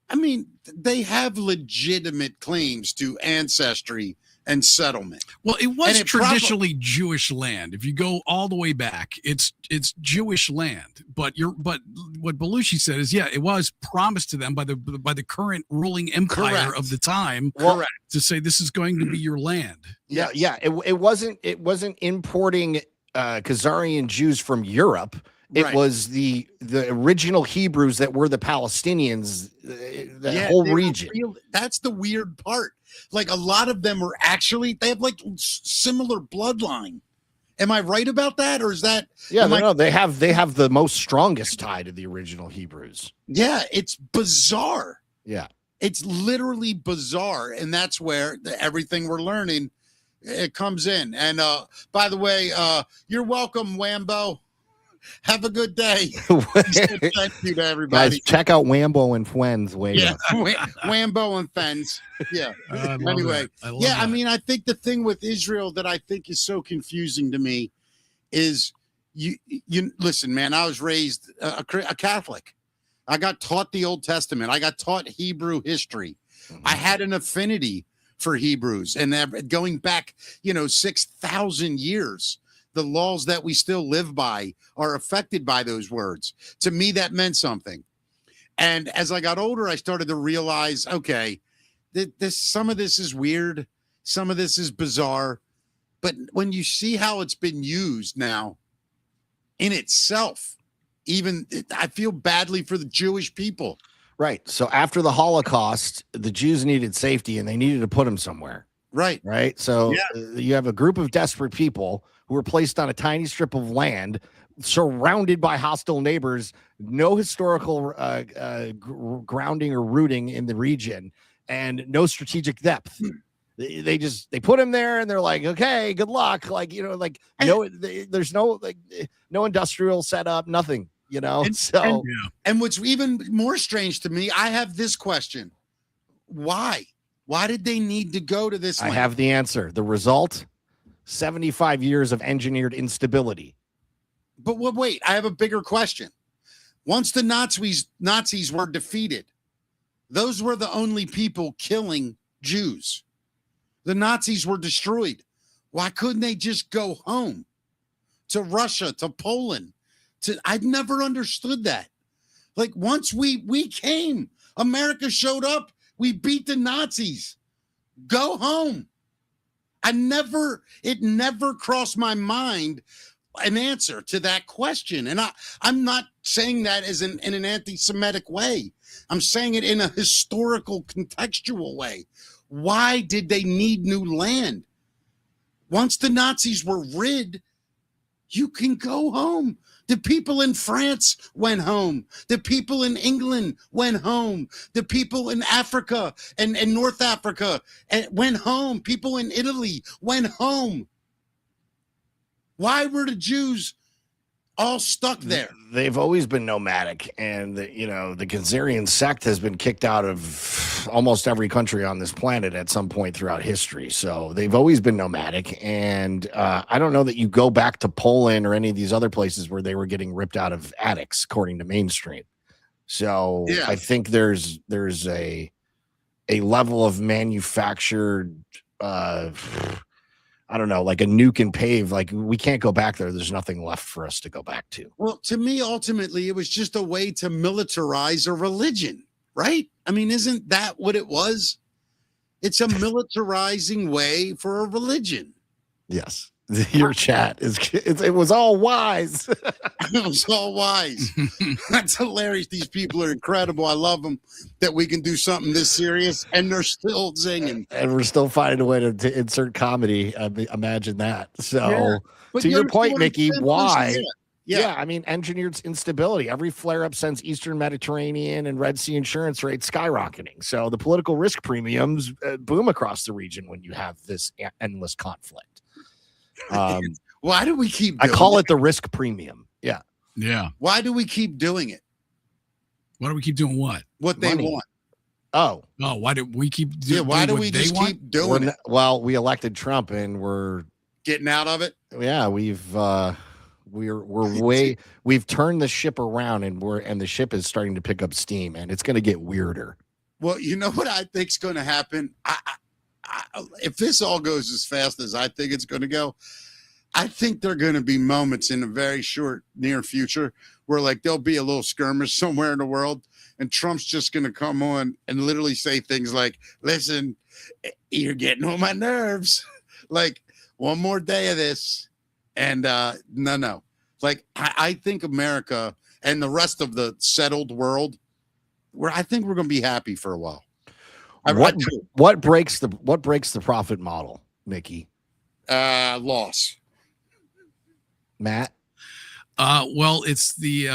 I mean, they have legitimate claims to ancestry and settlement. Well, it was traditionally Jewish land. If you go all the way back, it's Jewish land. But what Belushi said is, it was promised to them by the current ruling empire of the time. Correct. To say this is going to be your land. Yeah. It wasn't importing Khazarian Jews from Europe. It was the original Hebrews that were the Palestinians, the whole region. That's the weird part. Like a lot of them are actually, they have like similar bloodline. Am I right about that? Or is that? Yeah, no, they have the most strongest tie to the original Hebrews. Yeah, it's bizarre. Yeah. It's literally bizarre. And that's where everything we're learning, it comes in. And by the way, you're welcome, Wambo. Have a good day. Thank you to everybody. Guys, check out Wambo and Friends. Wambo and Friends. Yeah. Anyway, I mean, I think the thing with Israel that I think is so confusing to me is you listen, man. I was raised a Catholic. I got taught the Old Testament. I got taught Hebrew history. Mm-hmm. I had an affinity for Hebrews, and going back, 6,000 years. The laws that we still live by are affected by those words. To me, that meant something. And as I got older, I started to realize, okay, some of this is weird. Some of this is bizarre. But when you see how it's been used now in itself, I feel badly for the Jewish people. Right. So after the Holocaust, the Jews needed safety and they needed to put them somewhere. Right. So you have a group of desperate people who were placed on a tiny strip of land surrounded by hostile neighbors, no historical grounding or rooting in the region, and no strategic depth. They put him there and they're like, okay, good luck. There's no industrial setup, nothing, And what's even more strange to me, I have this question. Why did they need to go to this land? I have the answer. The result, 75 years of engineered instability. But wait, I have a bigger question. Once the Nazis were defeated, those were the only people killing Jews. The Nazis were destroyed. Why couldn't they just go home to Russia, to Poland? I'd never understood that. Like once we came, America showed up, we beat the Nazis. Go home. It never crossed my mind an answer to that question. And I'm not saying that as in an anti-Semitic way. I'm saying it in a historical, contextual way. Why did they need new land? Once the Nazis were rid, you can go home. The people in France went home. The people in England went home. The people in Africa and North Africa went home. People in Italy went home. Why were the Jews all stuck there? They've always been nomadic, and the Khazarian sect has been kicked out of almost every country on this planet at some point throughout history. So they've always been nomadic, and I don't know that you go back to Poland or any of these other places where they were getting ripped out of attics, according to mainstream. So I think there's a level of manufactured I don't know, like a nuke and pave. Like we can't go back there. There's nothing left for us to go back to. Well, to me, ultimately, it was just a way to militarize a religion, right? I mean, isn't that what it was? It's a militarizing way for a religion. Yes. Your chat it was all wise. It was all wise. That's hilarious. These people are incredible. I love them that we can do something this serious and they're still singing. And we're still finding a way to insert comedy. Imagine that. So to your point, Mickey, why? Yeah, I mean, engineered instability. Every flare-up sends Eastern Mediterranean and Red Sea insurance rates skyrocketing. So the political risk premiums boom across the region when you have this endless conflict. Why do we keep I doing call it? it the risk premium. Yeah. Yeah. Why do we keep doing it? Why do we keep doing what? What they Money. want. Oh. Oh, why do we keep Why do what we they just want? keep doing it? Well, we elected Trump and we're Getting out of it? yeah, we've turned the ship around and the ship is starting to pick up steam and it's going to get weirder. Well, you know what I think's going to happen? If this all goes as fast as I think it's going to go, I think there are going to be moments in the very short near future where like there'll be a little skirmish somewhere in the world and Trump's just going to come on and literally say things like, listen, you're getting on my nerves. Like one more day of this. And no. Like I think America and the rest of the settled world, I think we're going to be happy for a while. What breaks the profit model, Mickey? Loss. Matt? Well, it's the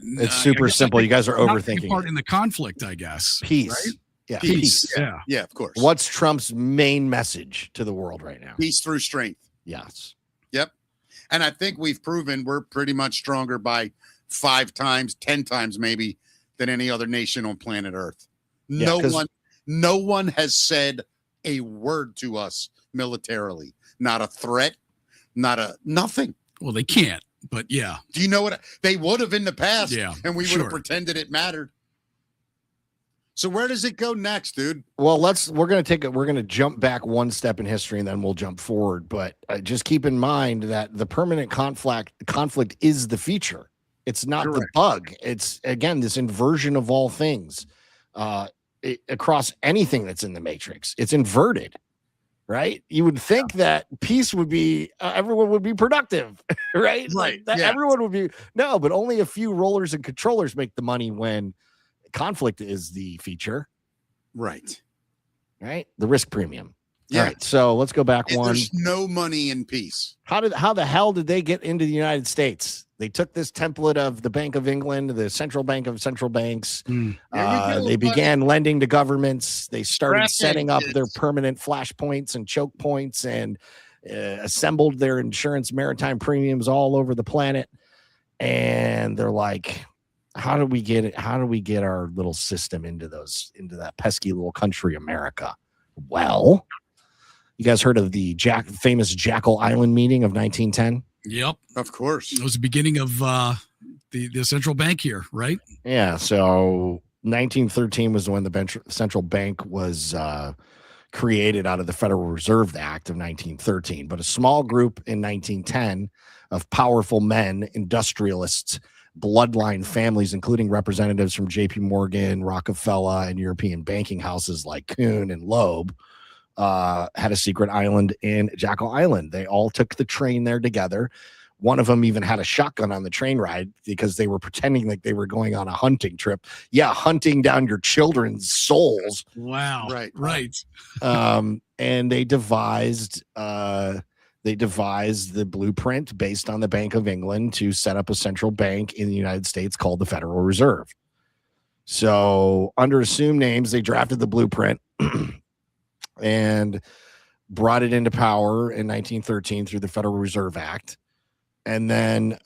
it's super simple. You guys are overthinking part in the conflict, I guess. Peace. Right? Yeah. Peace. Yeah. Yeah, of course. What's Trump's main message to the world right now? Peace through strength. Yes. Yep. And I think we've proven we're pretty much stronger by 5 times, 10 times maybe than any other nation on planet Earth. Yeah, No one has said a word to us militarily. Not a threat, nothing. Well, they can't, but yeah. Do you know what they would have in the past? Yeah, and we would have pretended it mattered. So where does it go next, dude? Well, we're going to jump back one step in history and then we'll jump forward. But just keep in mind that the permanent conflict is the feature. It's not the bug. It's again, this inversion of all things across anything that's in the matrix. It's inverted, right? You would think that peace would be, everyone would be productive, right? Like that everyone would be, no, but only a few rollers and controllers make the money when conflict is the feature. Right. The risk premium. Yeah. All right. So let's go back one. There's no money in peace. How the hell did they get into the United States? They took this template of the Bank of England, the central bank of central banks. They began lending to governments. They started setting up their permanent flashpoints and choke points and assembled their insurance maritime premiums all over the planet. And they're like, how do we get it? How do we get our little system into that pesky little country, America? Well, you guys heard of the famous Jackal Island meeting of 1910? Yep. Of course. It was the beginning of the central bank here, right? Yeah. So 1913 was when the central bank was created out of the Federal Reserve Act of 1913. But a small group in 1910 of powerful men, industrialists, bloodline families, including representatives from J.P. Morgan, Rockefeller, and European banking houses like Kuhn and Loeb, had a secret island in Jackal Island. They all took the train there together. One of them even had a shotgun on the train ride because they were pretending like they were going on a hunting trip. Yeah, hunting down your children's souls. Wow. Right. And they devised the blueprint based on the Bank of England to set up a central bank in the United States called the Federal Reserve. So under assumed names, they drafted the blueprint and brought it into power in 1913 through the Federal Reserve Act. And then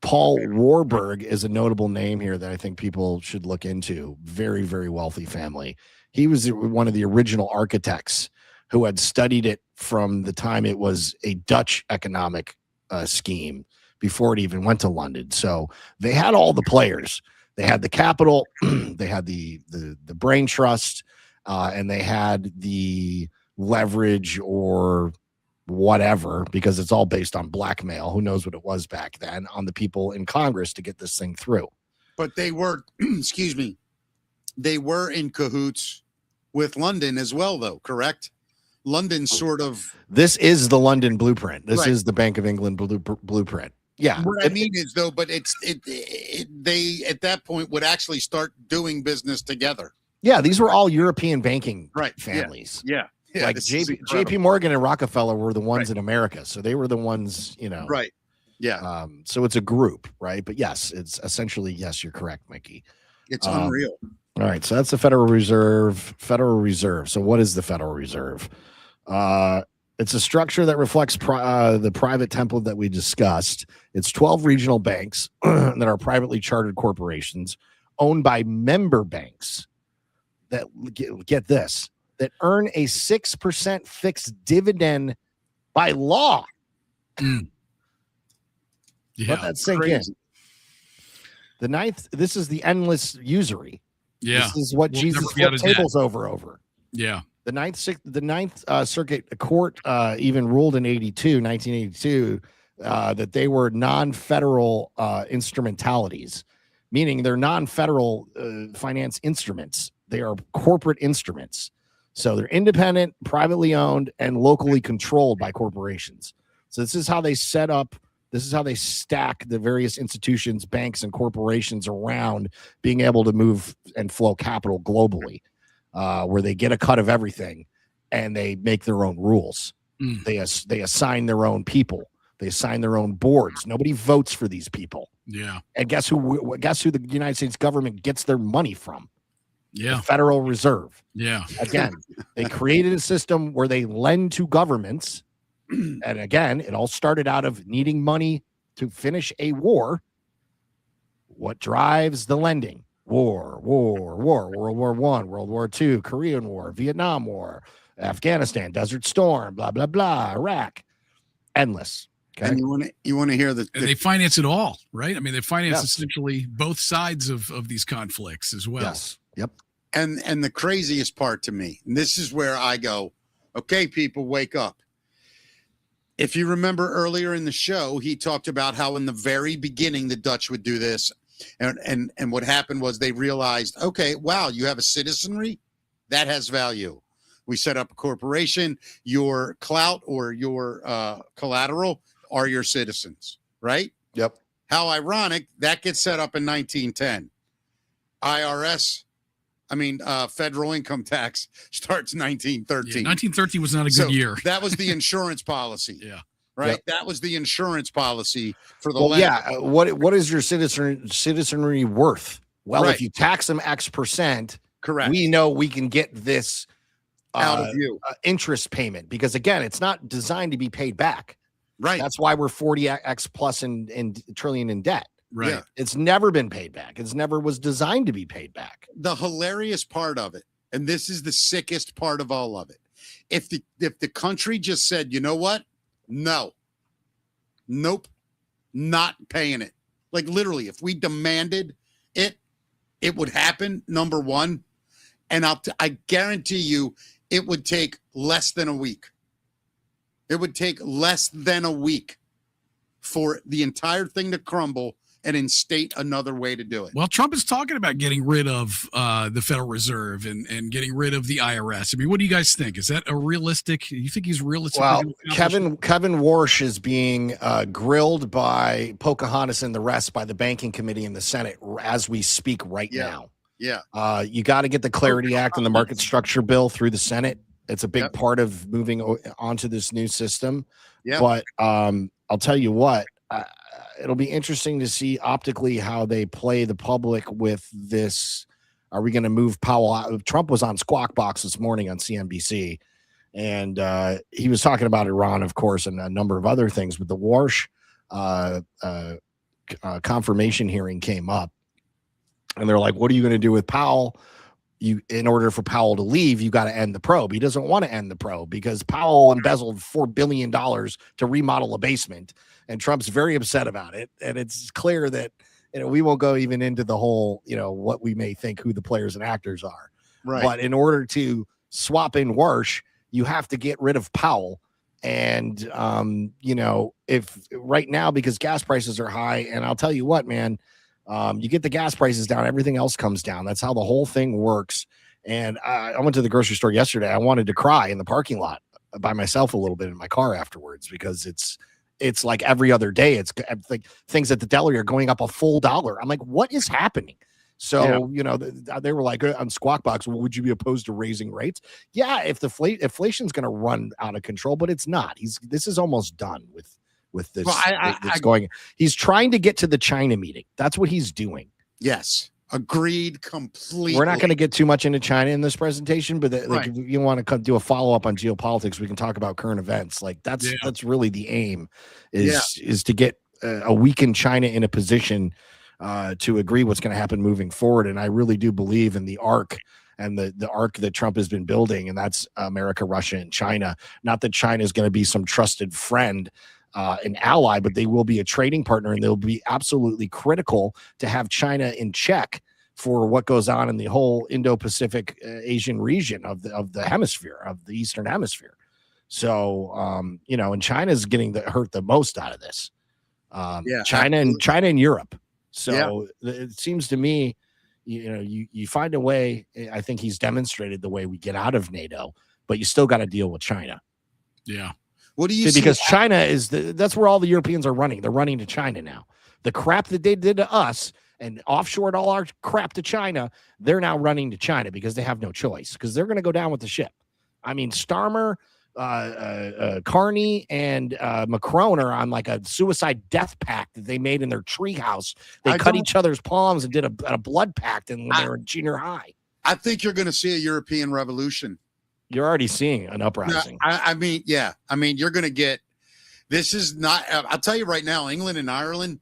Paul Warburg is a notable name here that I think people should look into. Very, very wealthy family. He was one of the original architects who had studied it from the time it was a Dutch economic scheme before it even went to London. So they had all the players. They had the capital, they had the brain trust, and they had the leverage or whatever, because it's all based on blackmail. Who knows what it was back then on the people in Congress to get this thing through. But they were, excuse me, they were in cahoots with London as well, though, correct? London sort of. This is the London blueprint. This is the Bank of England blueprint. Yeah. What I mean is, though, but they at that point would actually start doing business together. Yeah, these were all European banking families. Yeah. Yeah, like this is JP Morgan and Rockefeller were the ones in America. So they were the ones, Right. Yeah. So it's a group, right? But yes, it's essentially, yes, you're correct, Mikey. It's unreal. All right. So that's the Federal Reserve. Federal Reserve. So what is the Federal Reserve? It's a structure that reflects the private template that we discussed. It's 12 regional banks that are privately chartered corporations owned by member banks that get this, that earn a 6% fixed dividend by law. Yeah, let that sink in. The ninth, this is the endless usury. Yeah, this is what Jesus flipped tables over. Yeah, the ninth Circuit Court even ruled in 1982, that they were non-federal instrumentalities, meaning they're non-federal finance instruments. They are corporate instruments. So they're independent, privately owned, and locally controlled by corporations. So this is how they set up. This is how they stack the various institutions, banks, and corporations around being able to move and flow capital globally, where they get a cut of everything and they make their own rules. They assign their own people. They assign their own boards. Nobody votes for these people. Yeah. And guess who the United States government gets their money from? Yeah. The Federal Reserve. Yeah. Again, they created a system where they lend to governments. And again, it all started out of needing money to finish a war. What drives the lending? World War I, World War II, Korean War, Vietnam War, Afghanistan, Desert Storm, blah, blah, blah, Iraq. Endless. Okay. And you want to hear and they finance it all, right? I mean, they finance essentially both sides of these conflicts as well. Yes. Yep. And the craziest part to me, and this is where I go, okay, people, wake up. If you remember earlier in the show, he talked about how in the very beginning the Dutch would do this. And what happened was they realized, okay, wow, you have a citizenry that has value. We set up a corporation. Your clout or your collateral are your citizens, right? Yep. How ironic that gets set up in 1910. IRS, federal income tax starts 1913. Yeah, 1913 was not a good year. That was the insurance policy. Yeah. Right. Yep. That was the insurance policy for the land. Yeah. What is your citizenry worth? Well, Right. if you tax them X percent, correct, we know we can get this out of you interest payment, because again, it's not designed to be paid back. Right. That's why we're 40x plus in trillion in debt. Right. Yeah. It's never been paid back. It's never was designed to be paid back. The hilarious part of it, and this is the sickest part of all of it, if the country just said, you know what? No. Nope. Not paying it. Like literally, if we demanded it, it would happen, number one. And I guarantee you it would take less than a week. It would take less than a week for the entire thing to crumble and instate another way to do it. Well, Trump is talking about getting rid of the Federal Reserve and getting rid of the IRS. I mean, what do you guys think? Is that a realistic? You think he's realistic? Well, Kevin Warsh is being grilled by Pocahontas and the rest by the Banking Committee in the Senate as we speak right now. Yeah. You got to get the Clarity Act and the market structure bill through the Senate. It's a big part of moving onto this new system. Yeah. But I'll tell you what, it'll be interesting to see optically how they play the public with this. Are we going to move Powell out? Trump was on Squawk Box this morning on CNBC, and he was talking about Iran, of course, and a number of other things. But the Warsh confirmation hearing came up, and they're like, what are you going to do with Powell? In order for Powell to leave, you got to end the probe. He doesn't want to end the probe because Powell embezzled $4 billion to remodel a basement, and Trump's very upset about it. And it's clear that we won't go even into the whole what we may think who the players and actors are. Right. But in order to swap in Warsh, you have to get rid of Powell. And if right now, because gas prices are high, and I'll tell you what, man. You get the gas prices down, everything else comes down. That's how the whole thing works. And I went to the grocery store yesterday. I wanted to cry in the parking lot by myself a little bit in my car afterwards, because it's like every other day. It's like things at the deli are going up a full $1. I'm like, what is happening? So, they were like on Squawk Box, well, would you be opposed to raising rates? Yeah, if the inflation's going to run out of control, but it's not. This is almost done with this. Well, he's trying to get to the China meeting. That's what he's doing. Yes. Agreed completely. We're not going to get too much into China in this presentation, but if you want to do a follow-up on geopolitics, we can talk about current events. Like that's really the aim is to get a weakened China in a position to agree what's going to happen moving forward. And I really do believe in the arc and the arc that Trump has been building, and that's America, Russia, and China. Not that China is going to be some trusted friend, an ally, but they will be a trading partner, and they'll be absolutely critical to have China in check for what goes on in the whole Indo-Pacific Asian region of the hemisphere, of the Eastern Hemisphere. So, and China's getting hurt the most out of this. China and Europe. So it seems to me, you find a way. I think he's demonstrated the way we get out of NATO, but you still got to deal with China. Yeah. What do you see? Because China that's where all the Europeans are running. They're running to China now. The crap that they did to us and offshored all our crap to China, they're now running to China because they have no choice, because they're going to go down with the ship. I mean, Starmer, Carney, and Macron are on like a suicide death pact that they made in their treehouse. They cut each other's palms and did a blood pact when they were in junior high. I think you're going to see a European revolution. You're already seeing an uprising. I mean, you're going to get. This is not. I'll tell you right now, England and Ireland.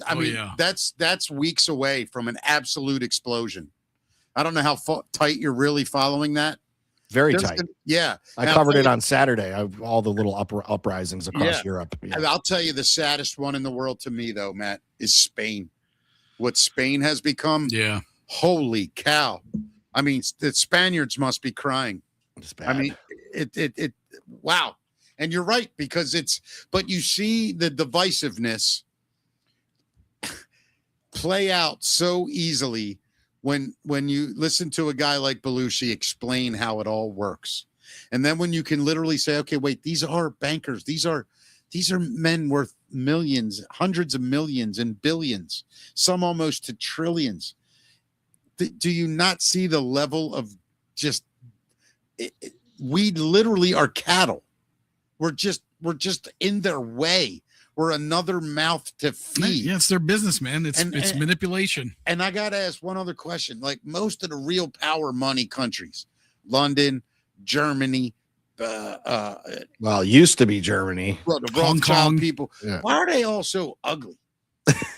That's weeks away from an absolute explosion. I don't know how tight you're really following that. Very tight. I covered it on Saturday. All the little uprisings across Europe. Yeah. I'll tell you, the saddest one in the world to me, though, Matt, is Spain. What Spain has become. Yeah. Holy cow! I mean, the Spaniards must be crying. It's bad. I mean, it. Wow. And you're right, because but you see the divisiveness play out so easily when you listen to a guy like Belushi explain how it all works. And then when you can literally say, okay, wait, these are bankers. These are men worth millions, hundreds of millions, and billions, some almost to trillions. Do you not see the level of just we literally are cattle. We're just in their way. We're another mouth to feed. Yeah, it's their business, man. It's manipulation. And I got to ask one other question. Like most of the real power money countries, London, Germany, it used to be Germany. Well, the Rothschild people. Yeah. Why are they all so ugly?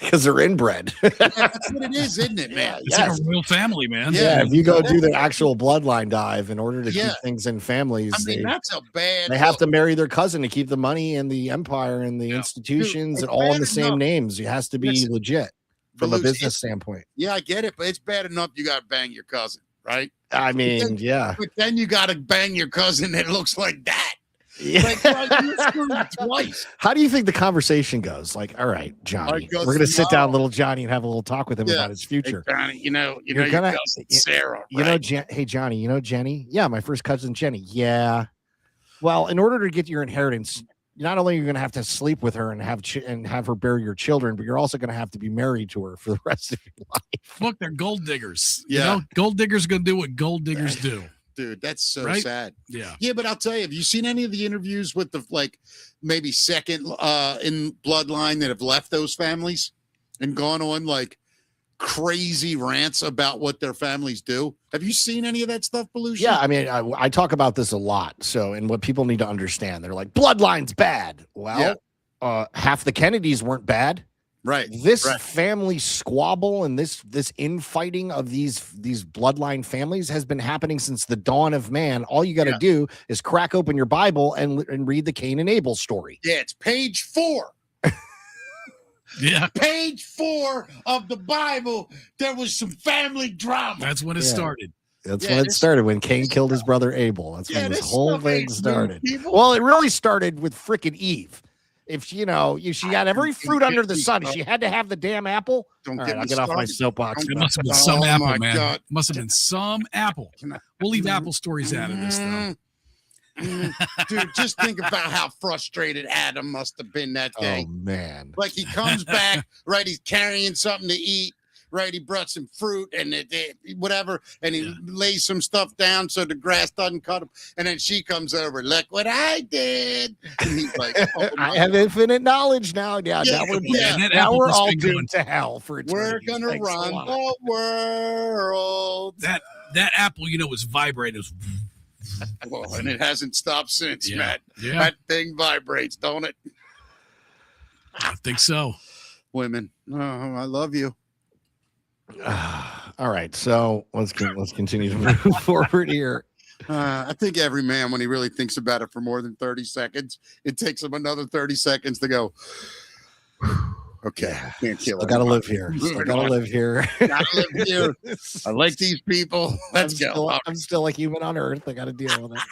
Because they're inbred. That's what it is, isn't it, man? It's like a real family, man. Yeah, if you go do the actual bloodline dive in order to keep things in families, that's a bad. They have to marry their cousin to keep the money and the empire and the institutions and all in the same names. It has to be legit from a business standpoint. Yeah, I get it, but it's bad enough you got to bang your cousin, right? I mean, but then you got to bang your cousin that looks like that. Yeah. Like, twice. How do you think the conversation goes? Like, all right, Johnny, we're going to sit down, little Johnny, and have a little talk with him about his future. Hey, Johnny, you're gonna, Sarah. Right? Hey, Johnny, Jenny? Yeah, my first cousin, Jenny. Yeah. Well, in order to get your inheritance, not only are you going to have to sleep with her and have her bear your children, but you're also going to have to be married to her for the rest of your life. Look, they're gold diggers. Yeah, gold diggers going to do what gold diggers do. Dude, that's so sad. Yeah, but I'll tell you, have you seen any of the interviews with the maybe second in bloodline that have left those families and gone on like crazy rants about what their families do? Have you seen any of that stuff, Belushi? Yeah, I mean, I talk about this a lot. So, and what people need to understand, they're like, bloodline's bad. Well, half the Kennedys weren't bad. Right. This family squabble and this infighting of these bloodline families has been happening since the dawn of man. All you got to do is crack open your Bible and read the Cain and Abel story. Yeah, it's page 4. Yeah. Page 4 of the Bible. There was some family drama. That's when it started. That's when it started, when Cain killed his brother Abel. That's when this whole thing started. Well, it really started with frickin' Eve. If she had every fruit under the sun, she had to have the damn apple. All right, I'll get off my soapbox. It must have been some apple, man. God. It must have been some apple. We'll leave apple stories out of this, though. Dude, just think about how frustrated Adam must have been that day. Oh, man. Like he comes back, right? He's carrying something to eat. right? He brought some fruit and whatever, and he lays some stuff down so the grass doesn't cut him. And then she comes over, look what I did. And he's like, oh, I have infinite knowledge now. Yeah, now we're all doomed to hell for eternity. We're gonna run the world. That apple, was vibrating. Well, and it hasn't stopped since, Matt. Yeah. That thing vibrates, don't it? I think so. Women, I love you. All right, so let's continue to move forward here. I think every man, when he really thinks about it for more than 30 seconds, it takes him another 30 seconds to go, okay, can't kill it. I gotta live here. Gotta live here. I like these people. Let's go. I'm still a human on Earth. I gotta deal with it.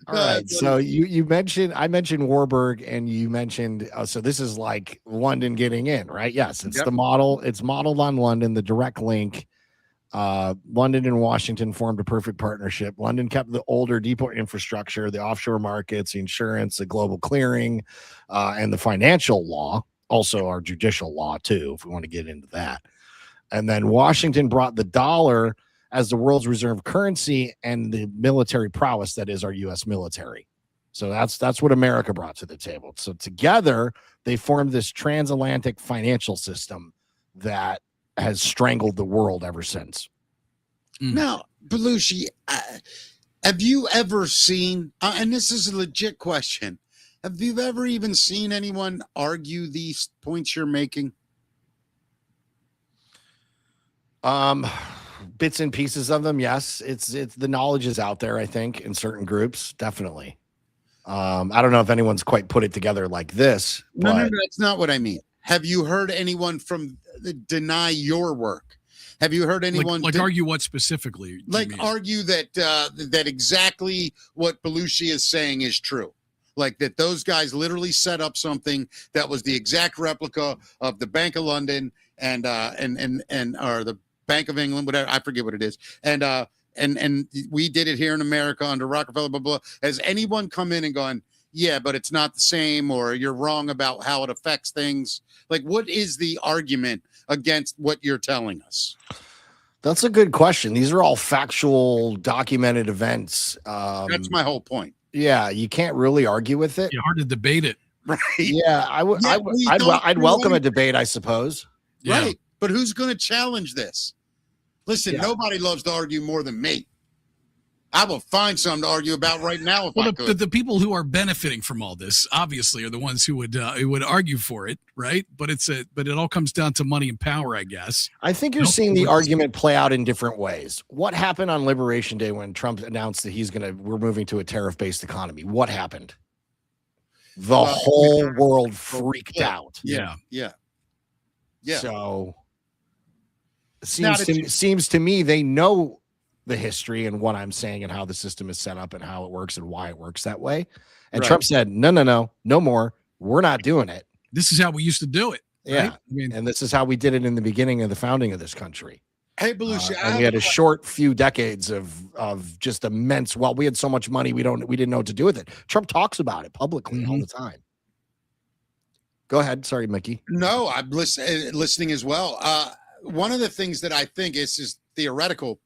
All right. So I mentioned Warburg, and you mentioned so this is like London getting in, right? Yes, it's the model. It's modeled on London. The direct link. London and Washington formed a perfect partnership. London kept the older depot infrastructure, the offshore markets, the insurance, the global clearing, and the financial law. Also, our judicial law too, if we want to get into that. And then Washington brought the dollar as the world's reserve currency and the military prowess that is our U.S. military. So that's what America brought to the table. So together they formed this transatlantic financial system that has strangled the world ever since. Now, Belushi, have you ever seen, and this is a legit question, have you ever even seen anyone argue these points you're making? Bits and pieces of them, yes. It's the knowledge is out there, I think, in certain groups, definitely. I don't know if anyone's quite put it together like this. No, that's not what I mean. Have you heard anyone deny your work? Have you heard anyone argue what specifically? Argue that that exactly what Belushi is saying is true, like that those guys literally set up something that was the exact replica of the Bank of London and or the Bank of England, whatever, I forget what it is, and we did it here in America under Rockefeller, blah blah. Has anyone come in and gone, yeah, but it's not the same, or you're wrong about how it affects things? Like, what is the argument against what you're telling us? That's a good question. These are all factual, documented events. That's my whole point. Yeah, you can't really argue with it. It's hard to debate it, right? Yeah, I'd welcome a debate, I suppose. Right, yeah. But who's going to challenge this? Listen, nobody loves to argue more than me. I will find something to argue about right now if I could. The people who are benefiting from all this, obviously, are the ones who would argue for it, right? But it all comes down to money and power, I guess. I think you're seeing the argument play out in different ways. What happened on Liberation Day when Trump announced that we're moving to a tariff-based economy? What happened? The whole world freaked out. Yeah. So it seems to me they know the history and what I'm saying and how the system is set up and how it works and why it works that way. And Trump said, no more. We're not doing it. This is how we used to do it. Yeah. Right? And this is how we did it in the beginning of the founding of this country. Hey, Belushi, and we had a short few decades of just immense. Well, we had so much money, we didn't know what to do with it. Trump talks about it publicly all the time. Go ahead. Sorry, Mickey. No, I'm listening as well. One of the things that I think is theoretical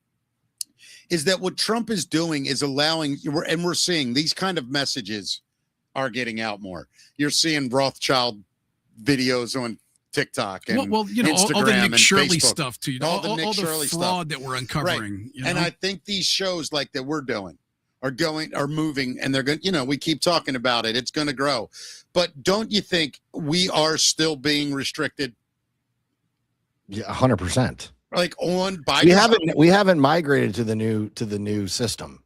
is that what Trump is doing is allowing, and we're seeing these kind of messages are getting out more. You're seeing Rothschild videos on TikTok and Instagram all the Nick Shirley Facebook. Stuff too. All the fraud that we're uncovering. Right. And I think these shows like that we're doing are moving, and they're going. We keep talking about it. It's going to grow, but don't you think we are still being restricted? Yeah, 100%. Like on Biden, we haven't migrated to the new system.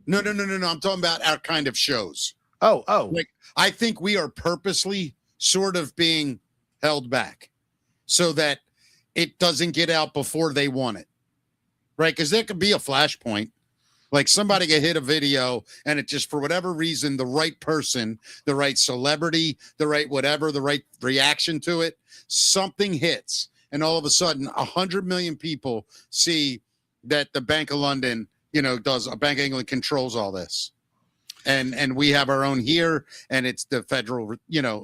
No. I'm talking about our kind of shows. Oh. Like, I think we are purposely sort of being held back so that it doesn't get out before they want it. Right? Because there could be a flashpoint. Like somebody could hit a video and it just, for whatever reason, the right person, the right celebrity, the right whatever, the right reaction to it, something hits. And all of a sudden, 100 million people see that the Bank of London, Bank of England controls all this. And we have our own here, and it's the federal,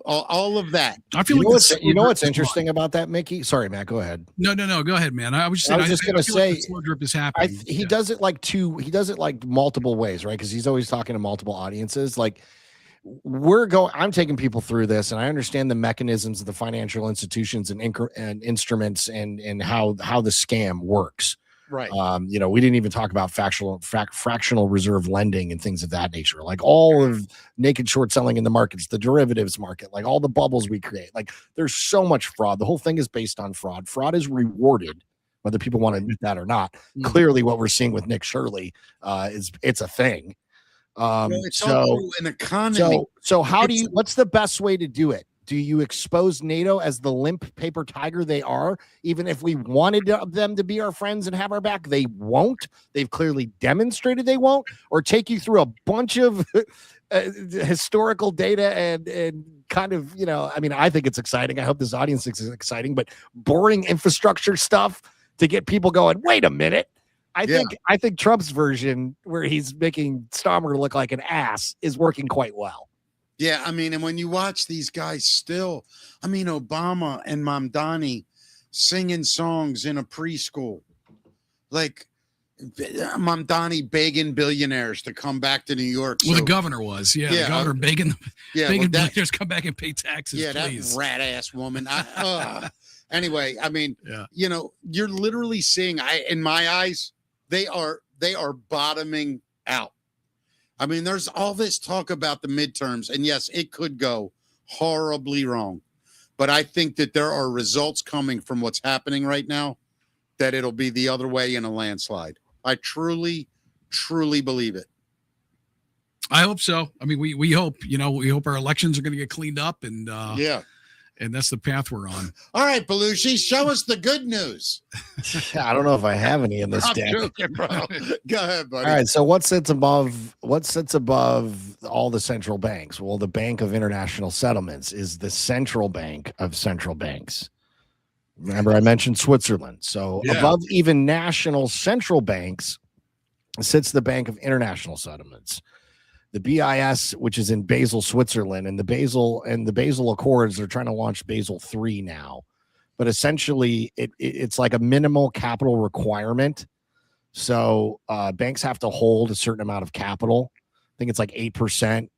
all of that. I feel what's interesting about that, Mickey? Sorry, Matt, go ahead. No, go ahead, man. I was just going to say, like the slow drip is happening. He does it like multiple ways, right? Because he's always talking to multiple audiences. Like I'm taking people through this, and I understand the mechanisms of the financial institutions and instruments and how the scam works. Right. We didn't even talk about fractional reserve lending and things of that nature, like all of naked short selling in the markets, the derivatives market, like all the bubbles we create. Like there's so much fraud. The whole thing is based on fraud. Fraud is rewarded, whether people want to admit that or not. Clearly what we're seeing with Nick Shirley it's a thing. It's also an economy. So what's the best way to do it? Do you expose NATO as the limp paper tiger they are? Even if we wanted them to be our friends and have our back, they won't. They've clearly demonstrated they won't. Or take you through a bunch of historical data and kind of, I think it's exciting. I hope this audience thinks it's exciting, but boring infrastructure stuff to get people going, wait a minute. I think Trump's version, where he's making Starmer look like an ass, is working quite well. Yeah, and when you watch these guys still, Obama and Mamdani singing songs in a preschool, like Mamdani begging billionaires to come back to New York. Well, the governor was, the governor begging billionaires come back and pay taxes. Yeah, please. That rat ass woman. Anyway, you're literally seeing. In my eyes, they are bottoming out. There's all this talk about the midterms, and yes, it could go horribly wrong. But I think that there are results coming from what's happening right now that it'll be the other way in a landslide. I truly, truly believe it. I hope so. We hope, we hope our elections are going to get cleaned up, and and that's the path we're on. All right, Belushi, show us the good news. I don't know if I have any in this deck. Joking, bro. Go ahead, buddy. All right, so what sits above all the central banks? Well, the Bank of International Settlements is the central bank of central banks. Remember, I mentioned Switzerland. So above even national central banks sits the Bank of International Settlements. The BIS, which is in Basel, Switzerland, and the Basel Accords, they're trying to launch Basel III now. But essentially, it's like a minimal capital requirement. So banks have to hold a certain amount of capital. I think it's like 8%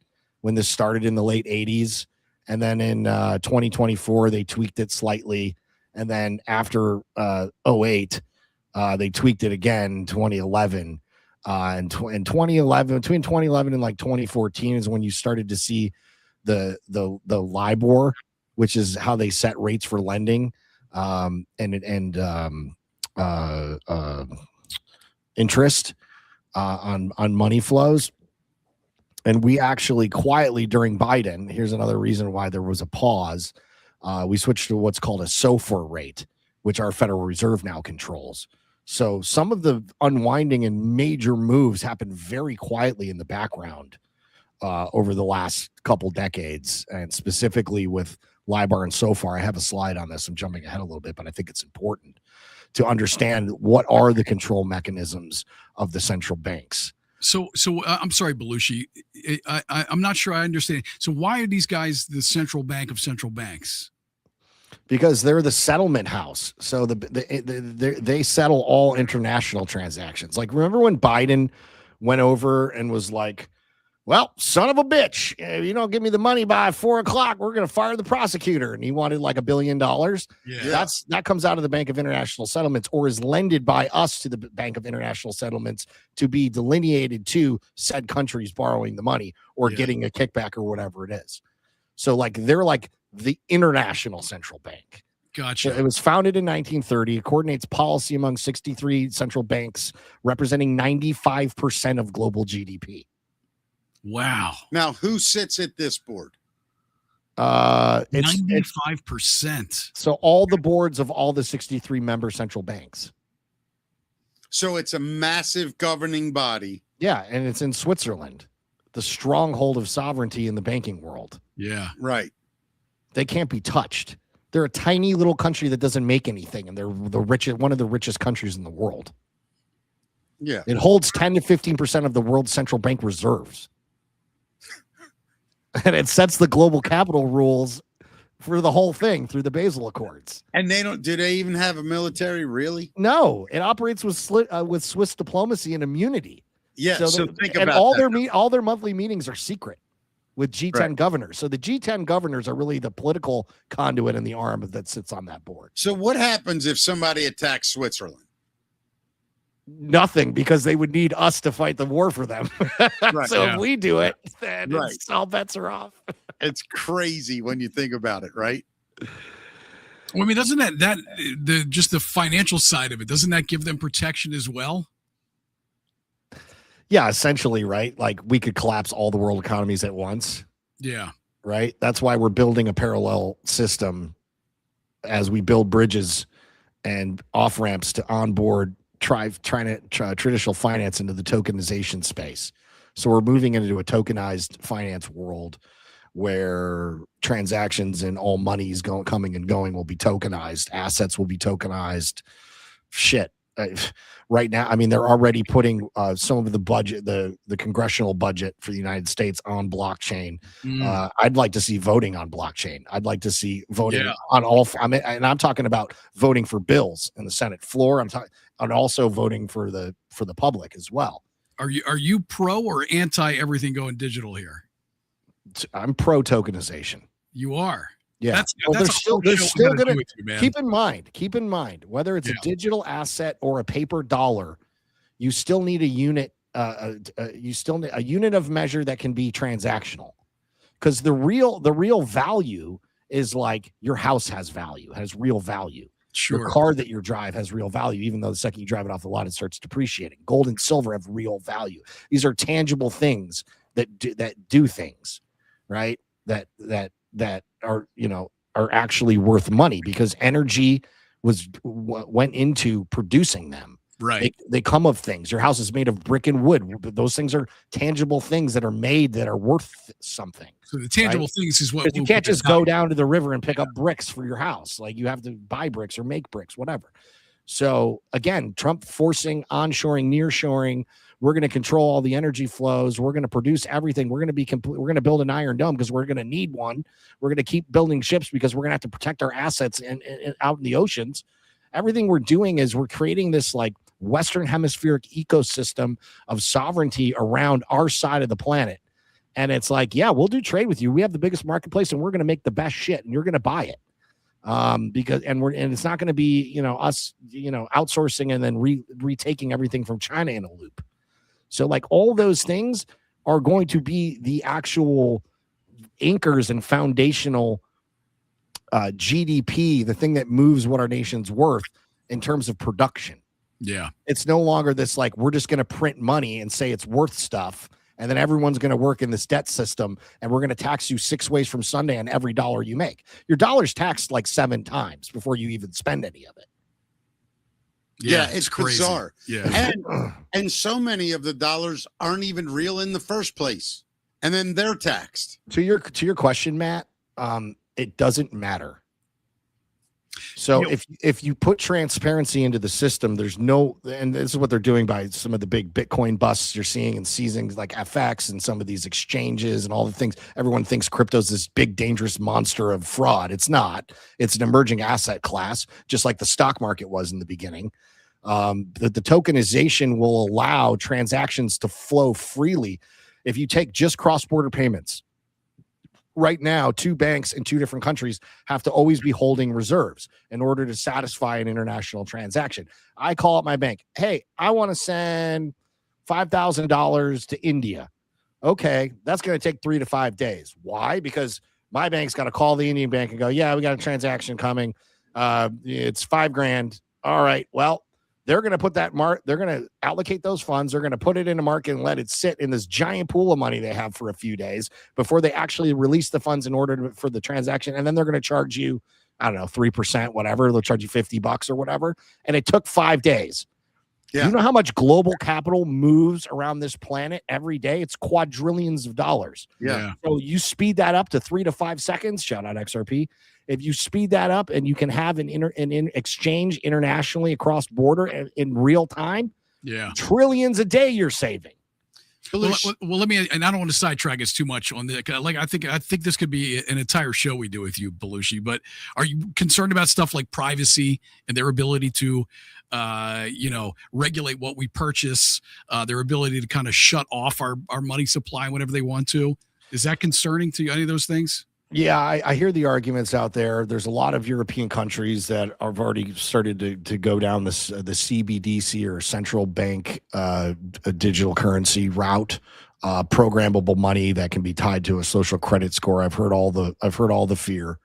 when this started in the late 80s. And then in 2024, they tweaked it slightly. And then after 08, they tweaked it again in 2011. In 2011, between 2011 and like 2014 is when you started to see the LIBOR, which is how they set rates for lending, and interest on money flows. And we actually quietly during Biden, here's another reason why there was a pause. We switched to what's called a SOFR rate, which our Federal Reserve now controls. So some of the unwinding and major moves happened very quietly in the background over the last couple decades, and specifically with LIBOR and SOFR. I have a slide on this. I'm jumping ahead a little bit, but I think it's important to understand what are the control mechanisms of the central banks. So I'm sorry, Belushi. I'm not sure I understand. So why are these guys the central bank of central banks? Because they're the settlement house. So they settle all international transactions. Like, remember when Biden went over and was like, well, son of a bitch, if you don't give me the money by 4:00, we're going to fire the prosecutor. And he wanted like $1 billion. Yeah. That comes out of the Bank of International Settlements, or is lended by us to the Bank of International Settlements to be delineated to said countries borrowing the money or getting a kickback or whatever it is. So like, they're like the international central bank. Gotcha. So it was founded in 1930. It coordinates policy among 63 central banks, representing 95% of global GDP. Wow. Now, who sits at this board? It's 95%. So all the boards of all the 63 member central banks. So it's a massive governing body. Yeah, and it's in Switzerland, the stronghold of sovereignty in the banking world. Yeah. Right. They can't be touched. They're a tiny little country that doesn't make anything, and they're one of the richest countries in the world. Yeah. It holds 10 to 15% of the world's central bank reserves. and it sets the global capital rules for the whole thing through the Basel Accords. And do they even have a military, really? No, it operates with Swiss diplomacy and immunity. Yeah, so think about all that. all their monthly meetings are secret with G10 Right. governors. So the G10 governors are really the political conduit and the arm that sits on that board. So what happens if somebody attacks Switzerland? Nothing, because they would need us to fight the war for them. Right, so yeah. if we do it, then Right. all bets are off. It's crazy when you think about it, right? Well, I mean, doesn't just the financial side of it, doesn't that give them protection as well? Yeah, essentially, right? Like we could collapse all the world economies at once. Yeah. Right. That's why we're building a parallel system as we build bridges and off ramps to onboard traditional finance into the tokenization space. So we're moving into a tokenized finance world where transactions and all monies coming and going will be tokenized. Assets will be tokenized. Shit. Right now, I mean, they're already putting some of the budget, the congressional budget for the United States on blockchain. I'd like to see voting on blockchain. I'd like to see voting on all. And I'm talking about voting for bills in the Senate floor. I'm talking, and also voting for the public as well. Are you pro or anti everything going digital here? I'm pro tokenization. You are. Yeah. They're still going to keep in mind, whether it's a digital asset or a paper dollar, you still need a unit. You still need a unit of measure that can be transactional, because the real value is like your house has real value. Sure. Your car that you drive has real value, even though the second you drive it off the lot, it starts depreciating. Gold and silver have real value. These are tangible things that do things, right? That are, are actually worth money, because energy went into producing them. Right. They come of things. Your house is made of brick and wood. Those things are tangible things that are made that are worth something. So the tangible things is what you can't just go down to the river and pick up bricks for your house. Like you have to buy bricks or make bricks, whatever. So again, Trump forcing onshoring, nearshoring. We're going to control all the energy flows. We're going to produce everything. We're going to we're going to build an Iron Dome because we're going to need one. We're going to keep building ships because we're going to have to protect our assets and out in the oceans. Everything we're doing is we're creating this like Western hemispheric ecosystem of sovereignty around our side of the planet. And it's like, yeah, we'll do trade with you. We have the biggest marketplace and we're going to make the best shit and you're going to buy it. Because it's not going to be, us, outsourcing and then retaking everything from China in a loop. So like all those things are going to be the actual anchors and foundational GDP, the thing that moves what our nation's worth in terms of production. Yeah. It's no longer this like, we're just going to print money and say it's worth stuff. And then everyone's going to work in this debt system and we're going to tax you 6 ways from Sunday on every dollar you make. Your dollar's taxed like 7 times before you even spend any of it. Yeah, it's crazy. Bizarre. Yeah. And so many of the dollars aren't even real in the first place. And then they're taxed. To your question, Matt, it doesn't matter. So if you put transparency into the system, there's no, and this is what they're doing by some of the big Bitcoin busts you're seeing and seizing like FX and some of these exchanges and all the things. Everyone thinks crypto's this big, dangerous monster of fraud. It's not. It's an emerging asset class, just like the stock market was in the beginning. The tokenization will allow transactions to flow freely. If you take just cross-border payments, right now, 2 banks in 2 different countries have to always be holding reserves in order to satisfy an international transaction. I call up my bank. Hey, I want to send $5,000 to India. Okay, that's going to take 3 to 5 days. Why? Because my bank's got to call the Indian bank and go, yeah, we got a transaction coming. It's $5,000. All right, well, they're going to put that they're going to allocate those funds. They're going to put it in a market and let it sit in this giant pool of money they have for a few days before they actually release the funds in order for the transaction. And then they're going to charge you, I don't know, 3%, whatever. They'll charge you $50 or whatever. And it took 5 days. Yeah. You know how much global capital moves around this planet every day? It's quadrillions of dollars. Yeah. So you speed that up to 3 to 5 seconds. Shout out XRP. If you speed that up and you can have an exchange internationally across border in real time, yeah, trillions a day you're saving. Well, let me, and I don't want to sidetrack us too much on the, like, I think this could be an entire show we do with you, Belushi, but are you concerned about stuff like privacy and their ability to, regulate what we purchase, their ability to kind of shut off our money supply whenever they want to? Is that concerning to you, any of those things? Yeah, I hear the arguments out there. There's a lot of European countries that have already started to go down this the CBDC or central bank digital currency route, programmable money that can be tied to a social credit score. I've heard all the fear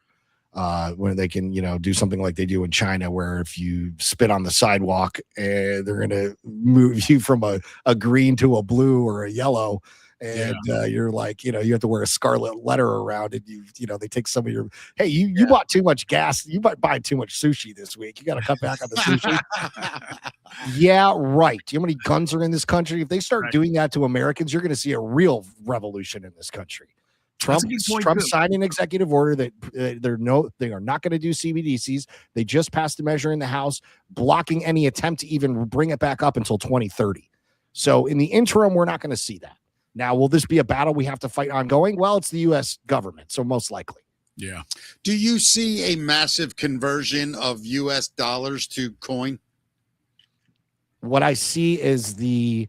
when they can do something like they do in China, where if you spit on the sidewalk, they're going to move you from a green to a blue or a yellow. And you're like, you have to wear a scarlet letter around it. They take some of your, hey, you bought too much gas. You might buy too much sushi this week. You got to cut back on the sushi. Yeah, right. Do you know how many guns are in this country? If they start doing that to Americans, you're going to see a real revolution in this country. Trump signed an executive order that they are not going to do CBDCs. They just passed a measure in the House blocking any attempt to even bring it back up until 2030. So in the interim, we're not going to see that. Now, will this be a battle we have to fight ongoing? Well, it's the U.S. government, so most likely. Yeah. Do you see a massive conversion of U.S. dollars to coin? What I see is the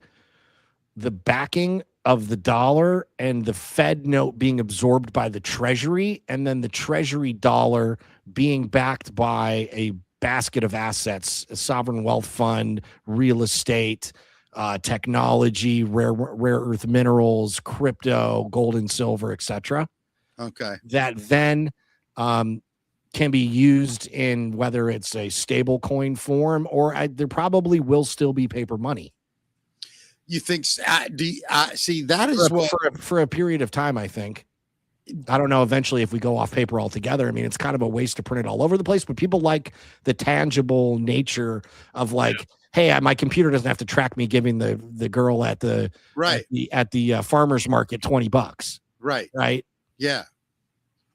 backing of the dollar and the Fed note being absorbed by the Treasury, and then the Treasury dollar being backed by a basket of assets, a sovereign wealth fund, real estate, technology, rare earth minerals, crypto, gold and silver, etc. Okay. That then can be used in whether it's a stable coin form or there probably will still be paper money. You think? See, that is for a period of time. I think. I don't know. Eventually, if we go off paper altogether, I mean, it's kind of a waste to print it all over the place. But people like the tangible nature of hey, my computer doesn't have to track me giving the girl at the farmer's market $20. Right. Yeah.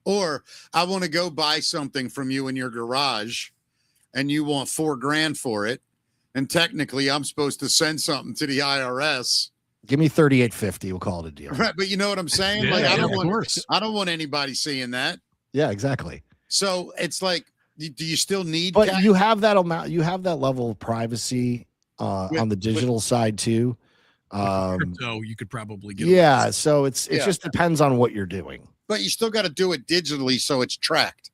Or I want to go buy something from you in your garage, and you want $4,000 for it, and technically I'm supposed to send something to the IRS. Give me $38.50. We'll call it a deal. Right, but you know what I'm saying? Yeah, I don't want anybody seeing that. Yeah, exactly. So it's like, do you still need? But cash? You have that amount. You have that level of privacy on the digital side too. Crypto, you could probably get. Yeah, so it just depends on what you're doing. But you still got to do it digitally, so it's tracked.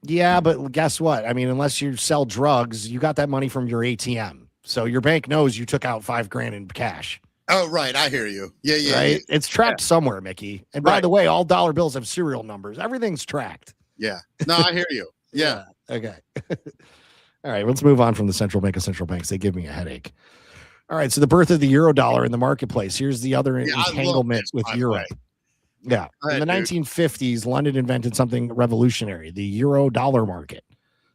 Yeah, but guess what? I mean, unless you sell drugs, you got that money from your ATM, so your bank knows you took out $5,000 in cash. Oh, right. I hear you. Yeah. Right? It's tracked somewhere, Mickey. And by the way, all dollar bills have serial numbers. Everything's tracked. Yeah. No, I hear you. Yeah. Okay. All right. Let's move on from the central bank of central banks. They give me a headache. All right. So the birth of the euro dollar in the marketplace. Here's the other entanglement with Europe. Yeah. In the 1950s, London invented something revolutionary, the euro dollar market.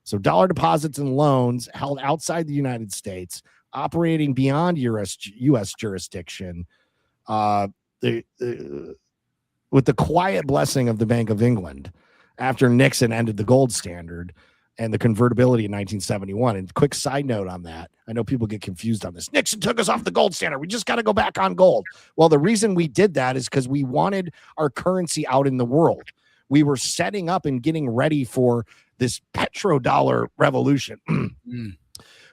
So dollar deposits and loans held outside the United States, operating beyond U.S. jurisdiction, with the quiet blessing of the Bank of England after Nixon ended the gold standard and the convertibility in 1971. And quick side note on that, I know people get confused on this. Nixon took us off the gold standard. We just got to go back on gold. Well, the reason we did that is because we wanted our currency out in the world. We were setting up and getting ready for this petrodollar revolution,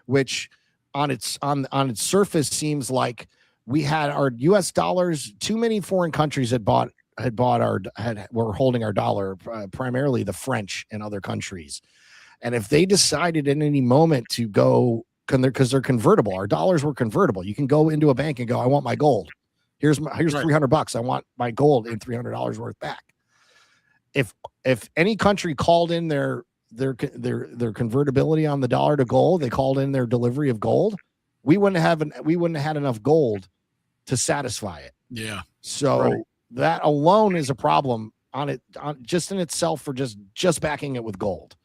which on its surface seems like we had our U.S. dollars. Too many foreign countries were holding our dollar, primarily the French and other countries. And if they decided at any moment to go, because they're convertible, our dollars were convertible. You can go into a bank and go, I want my gold. Here's $300. I want my gold in $300 worth back. If any country called in their convertibility on the dollar to gold, they called in their delivery of gold, we wouldn't have had enough gold to satisfy it. Yeah. So that alone is a problem just in itself for just backing it with gold.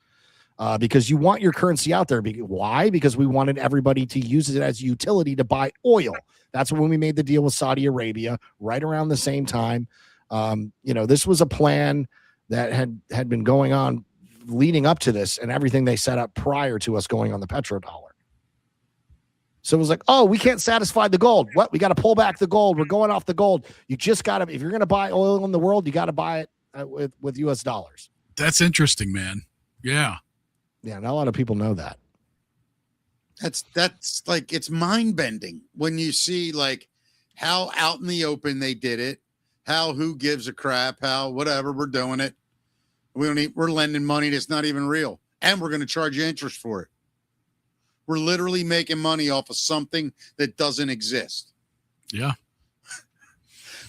Because you want your currency out there. Why? Because we wanted everybody to use it as utility to buy oil. That's when we made the deal with Saudi Arabia right around the same time. This was a plan that had been going on leading up to this and everything they set up prior to us going on the petrodollar. So it was like, oh, we can't satisfy the gold. What? We got to pull back the gold. We're going off the gold. You just got to, if you're going to buy oil in the world, you got to buy it with US dollars. That's interesting, man. Yeah. Yeah. Not a lot of people know that. That's like, it's mind bending when you see like how out in the open they did it, how who gives a crap, how whatever, we're doing it. We're lending money that's not even real, and we're going to charge you interest for it. We're literally making money off of something that doesn't exist. Yeah.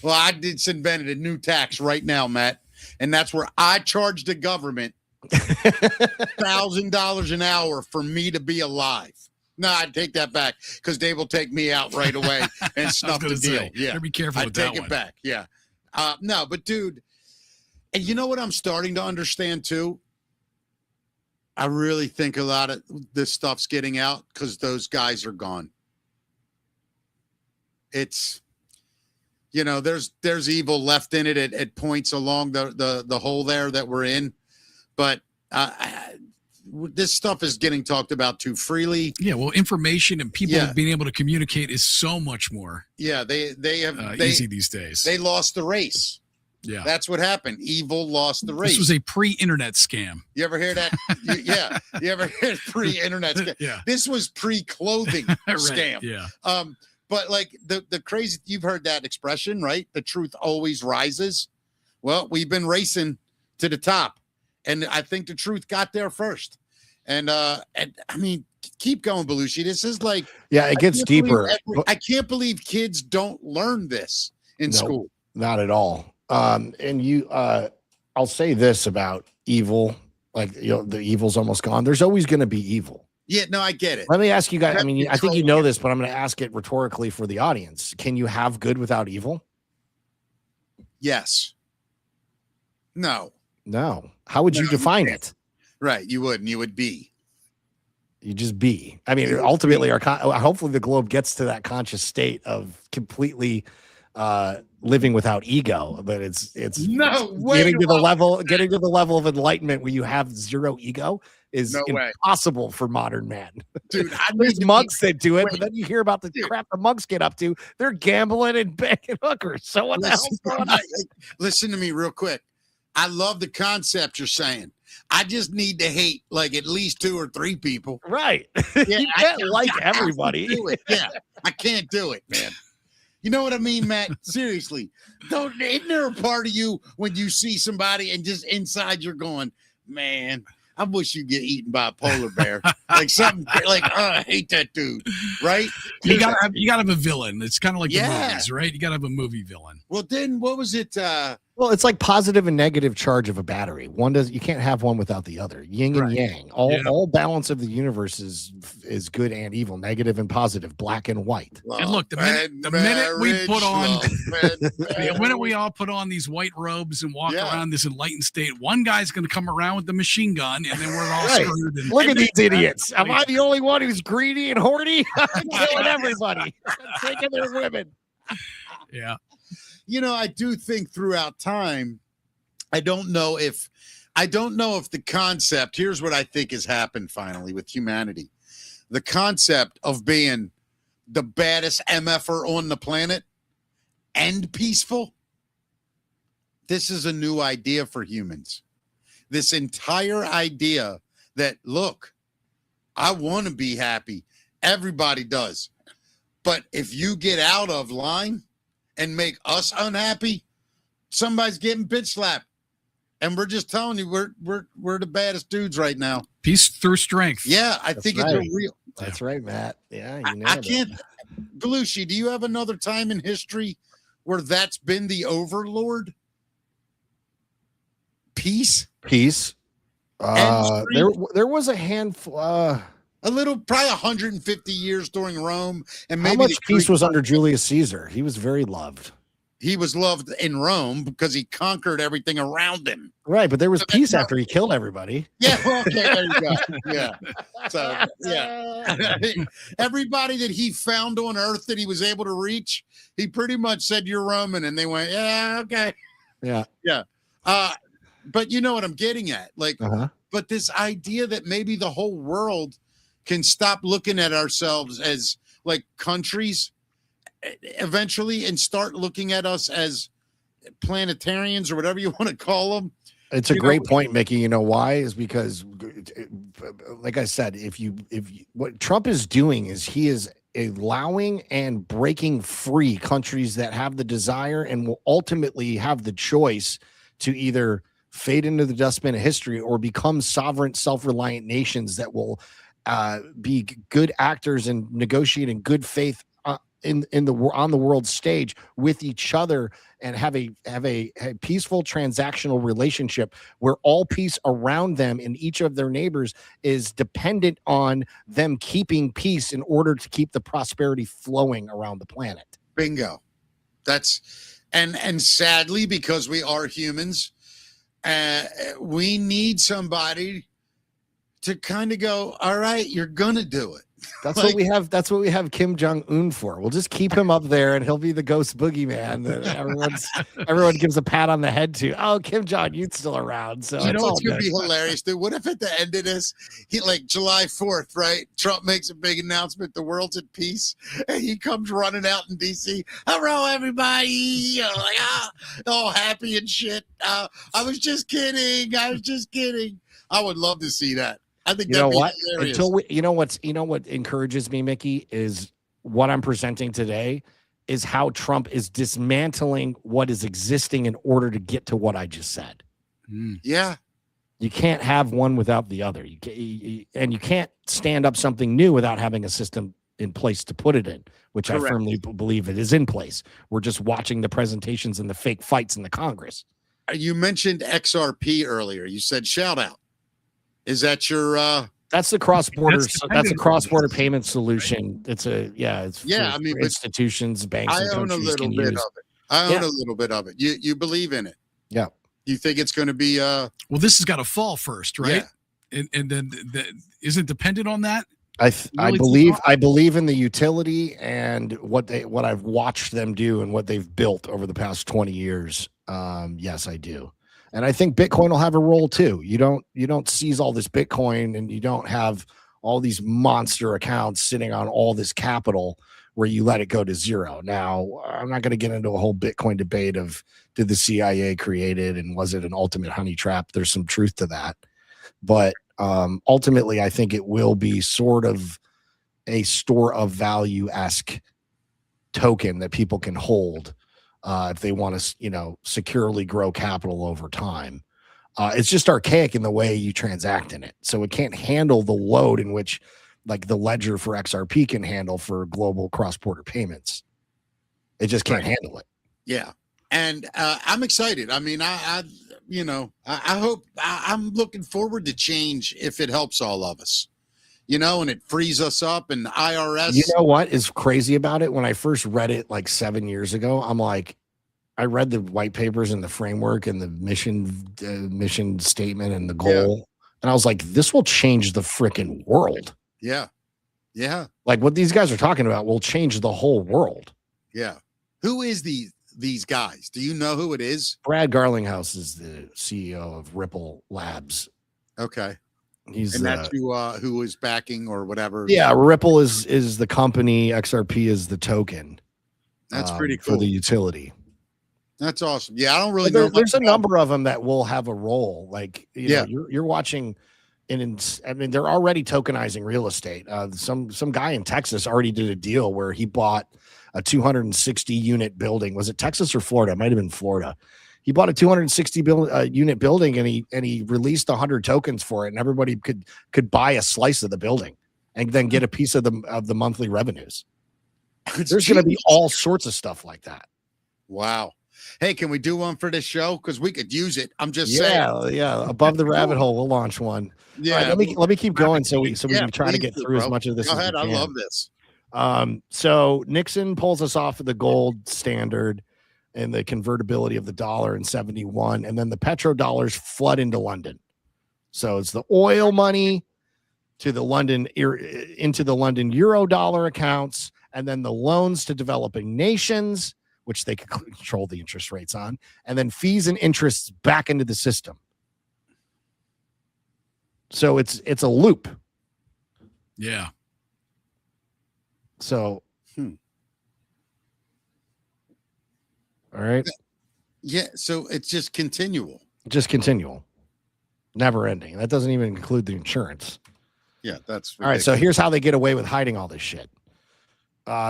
Well, I just invented a new tax right now, Matt, and that's where I charge the government $1,000 an hour for me to be alive. No, I'd take that back because Dave will take me out right away and snuff the deal. Yeah, be careful with that one. I'd take it back. Yeah. No, but dude, and you know what I'm starting to understand too? I really think a lot of this stuff's getting out because those guys are gone. It's, you know, there's evil left in it at points along the hole there that we're in, but this stuff is getting talked about too freely. Yeah, well, information and people being able to communicate is so much more. Yeah, they have easy these days. They lost the race. Yeah, that's what happened. Evil lost the race. This was a pre-internet scam. You ever hear that? You ever hear pre-internet scam? Yeah, this was pre-clothing scam. Yeah. But like the crazy, you've heard that expression, right? The truth always rises. Well, we've been racing to the top, and I think the truth got there first. And I mean, keep going, Belushi. This is like, it gets deeper. I can't believe kids don't learn this in school. Not at all. And you, I'll say this about evil, like, you know, the evil's almost gone. There's always going to be evil. Yeah, no, I get it. Let me ask you guys. I mean, I think you know this, but I'm going to ask it rhetorically for the audience. Can you have good without evil? Yes. No. How would you define it? Right. You wouldn't. You would be. You just be. I mean, ultimately, hopefully the globe gets to that conscious state of completely living without ego, but it's getting to the level of enlightenment where you have zero ego is impossible for modern man. Dude, there's monks that do it, but then you hear about the crap the monks get up to. They're gambling and banging hookers. So what the hell's going on? Listen to me real quick. I love the concept you're saying. I just need to hate like at least 2 or 3 people. Right. Yeah, you can't like everybody. I can't do it, man. You know what I mean, Matt? Seriously. Isn't there a part of you when you see somebody and just inside you're going, man, I wish you get eaten by a polar bear. Like something like, oh, I hate that dude. Right? You gotta have a villain. It's kind of like the movies, right? You gotta have a movie villain. Well, then what was it? Well, it's like positive and negative charge of a battery. You can't have one without the other. Yin and yang. All balance of the universe is good and evil, negative and positive, black and white. And look, the minute we put on the minute we all put on these white robes and walk around this enlightened state, one guy's gonna come around with the machine gun, and then we're all screwed. Look at these idiots. Am I the only one who's greedy and horny? I'm killing everybody. I'm taking their women. Yeah. You know, I do think throughout time, I don't know if the concept, here's what I think has happened finally with humanity. The concept of being the baddest MFer on the planet and peaceful. This is a new idea for humans. This entire idea that, look, I want to be happy. Everybody does. But if you get out of line and make us unhappy, somebody's getting bitch slapped. And we're just telling you, we're the baddest dudes right now. Peace through strength. Yeah, I think it's a real. That's right, Matt. Yeah, I can't. Belushi, do you have another time in history where that's been the overlord? Peace. There was a handful. A little, probably 150 years during Rome, and maybe how much peace was under Julius Caesar? He was very loved. He was loved in Rome because he conquered everything around him. Right, but there was peace after he killed everybody. Yeah, well, okay, there you go. Yeah. So, yeah. Everybody that he found on Earth that he was able to reach, he pretty much said, "You're Roman," and they went, "Yeah, okay." Yeah. Yeah. But you know what I'm getting at? Like, but this idea that maybe the whole world can stop looking at ourselves as, like countries eventually and start looking at us as planetarians or whatever you want to call them. It's a great point, Mickey. You know why? Is because, like I said, what Trump is doing is he is allowing and breaking free countries that have the desire and will ultimately have the choice to either fade into the dustbin of history or become sovereign, self-reliant nations that will be good actors and negotiate in good faith on the world stage with each other, and have a peaceful transactional relationship where all peace around them and each of their neighbors is dependent on them keeping peace in order to keep the prosperity flowing around the planet. Bingo. That's and sadly, because we are humans, we need somebody to kind of go, all right, you're gonna do it. That's what we have. That's what we have Kim Jong-un for. We'll just keep him up there, and he'll be the ghost boogeyman that everyone gives a pat on the head to. Oh, Kim Jong-un's still around. So you know what's gonna be hilarious, dude? What if at the end of this, he like July 4th, right? Trump makes a big announcement, the world's at peace, and he comes running out in DC. Hello, everybody. You know, like all happy and shit. I was just kidding. I would love to see that. I think you know what? You know what encourages me, Mickey, is what I'm presenting today is how Trump is dismantling what is existing in order to get to what I just said. Yeah, you can't have one without the other. And you can't stand up something new without having a system in place to put it in, which Correct. I firmly believe it is in place. We're just watching the presentations and the fake fights in the Congress. You mentioned XRP earlier. You said shout out. Is that your that's the cross-border that's a cross-border payment solution. It's for institutions, banks, and countries a little bit of it. I own a little bit of it. You believe in it. Yeah. You think it's going to be well, this has got to fall first, right? Yeah. And then is it dependent on that? I believe in the utility and what I've watched them do and what they've built over the past 20 years. Yes, I do. And I think Bitcoin will have a role too. You don't seize all this Bitcoin and you don't have all these monster accounts sitting on all this capital where you let it go to zero. Now, I'm not going to get into a whole Bitcoin debate of did the CIA create it and was it an ultimate honey trap? There's some truth to that. But ultimately, I think it will be sort of a store of value-esque token that people can hold if they want to, securely grow capital over time. It's just archaic in the way you transact in it. So it can't handle the load in which like the ledger for XRP can handle for global cross-border payments. It just can't handle it. Yeah. And I'm excited. I mean, I hope I'm looking forward to change if it helps all of us, and it frees us up and IRS. You know what is crazy about it? When I first read it like 7 years ago, I'm like, I read the white papers and the framework and the mission statement and the goal. Yeah. And I was like, this will change the freaking world. Yeah. Yeah. Like what these guys are talking about will change the whole world. Yeah. Who is these guys? Do you know who it is? Brad Garlinghouse is the CEO of Ripple Labs. Okay. And that's who is backing or whatever. Yeah, Ripple is the company, XRP is the token. That's pretty cool. For the utility. That's awesome. Yeah, I don't really know. There's a number of them that will have a role. Like, you're watching, they're already tokenizing real estate. Some guy in Texas already did a deal where he bought a 260 unit building. Was it Texas or Florida? It might have been Florida. He bought a 260 unit building and he released 100 tokens for it, and everybody could buy a slice of the building and then get a piece of the monthly revenues. There's going to be all sorts of stuff like that. Wow. Hey, can we do one for this show? Because we could use it. I'm just saying. Yeah. Above the rabbit hole, we'll launch one. Yeah. Right, let me keep going so we can try to get through as much of this. Go ahead. As we can. I love this. So Nixon pulls us off of the gold standard and the convertibility of the dollar in 71, and then the petrodollars flood into London. So it's the oil money into the London euro dollar accounts, and then the loans to developing nations, which they could control the interest rates on, and then fees and interests back into the system. So it's a loop. Yeah. So, all right. Yeah. So it's just continual. Just continual. Never ending. That doesn't even include the insurance. Yeah, that's ridiculous. All right. So here's how they get away with hiding all this shit.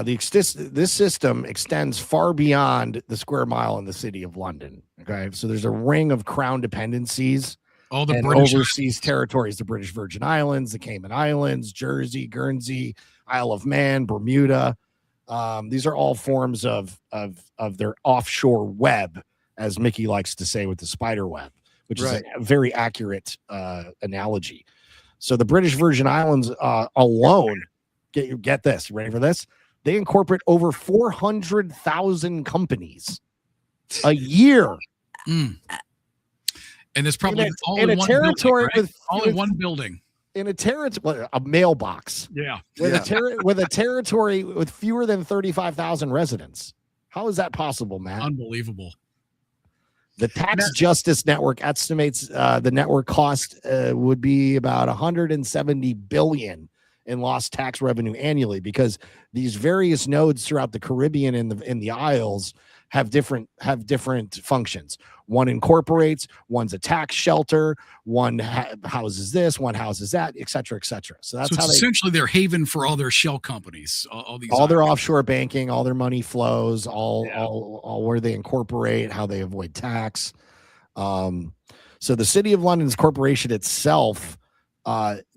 This system extends far beyond the square mile in the city of London. Okay. So there's a ring of crown dependencies all the and British overseas territories, the British Virgin Islands, the Cayman Islands, Jersey, Guernsey, Isle of Man, Bermuda. These are all forms of their offshore web, as Mickey likes to say with the spider web, which is a very accurate analogy. So the British Virgin Islands alone, get this, you ready for this? They incorporate over 400,000 companies a year. And it's probably all in in a one territory building, right? with all in one building. In a territory, a mailbox. Yeah. With a territory with fewer than 35,000 residents. How is that possible, Matt? Unbelievable. The Tax Justice Network estimates the network cost would be about 170 billion in lost tax revenue annually, because these various nodes throughout the Caribbean and in the Isles have different functions. One incorporates, one's a tax shelter, one houses this, one houses that, et cetera, et cetera. So that's how essentially their haven for all their shell companies, all their offshore banking, all their money flows, all where they incorporate, how they avoid tax. So the City of London's corporation itself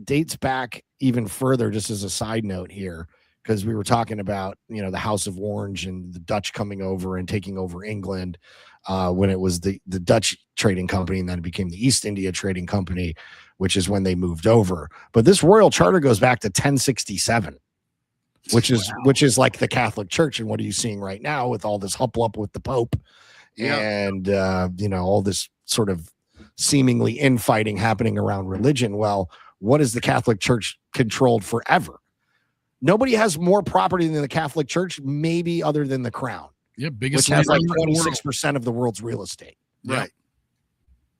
dates back even further, just as a side note here, because we were talking about, the House of Orange and the Dutch coming over and taking over England when it was the Dutch trading company, and then it became the East India Trading Company, which is when they moved over. But this royal charter goes back to 1067, which is like the Catholic Church. And what are you seeing right now with all this hubbub with the Pope and all this sort of seemingly infighting happening around religion? Well, what is the Catholic Church controlled forever? Nobody has more property than the Catholic Church, maybe other than the Crown. Yeah, biggest, which has like 26% of the world's real estate. Right.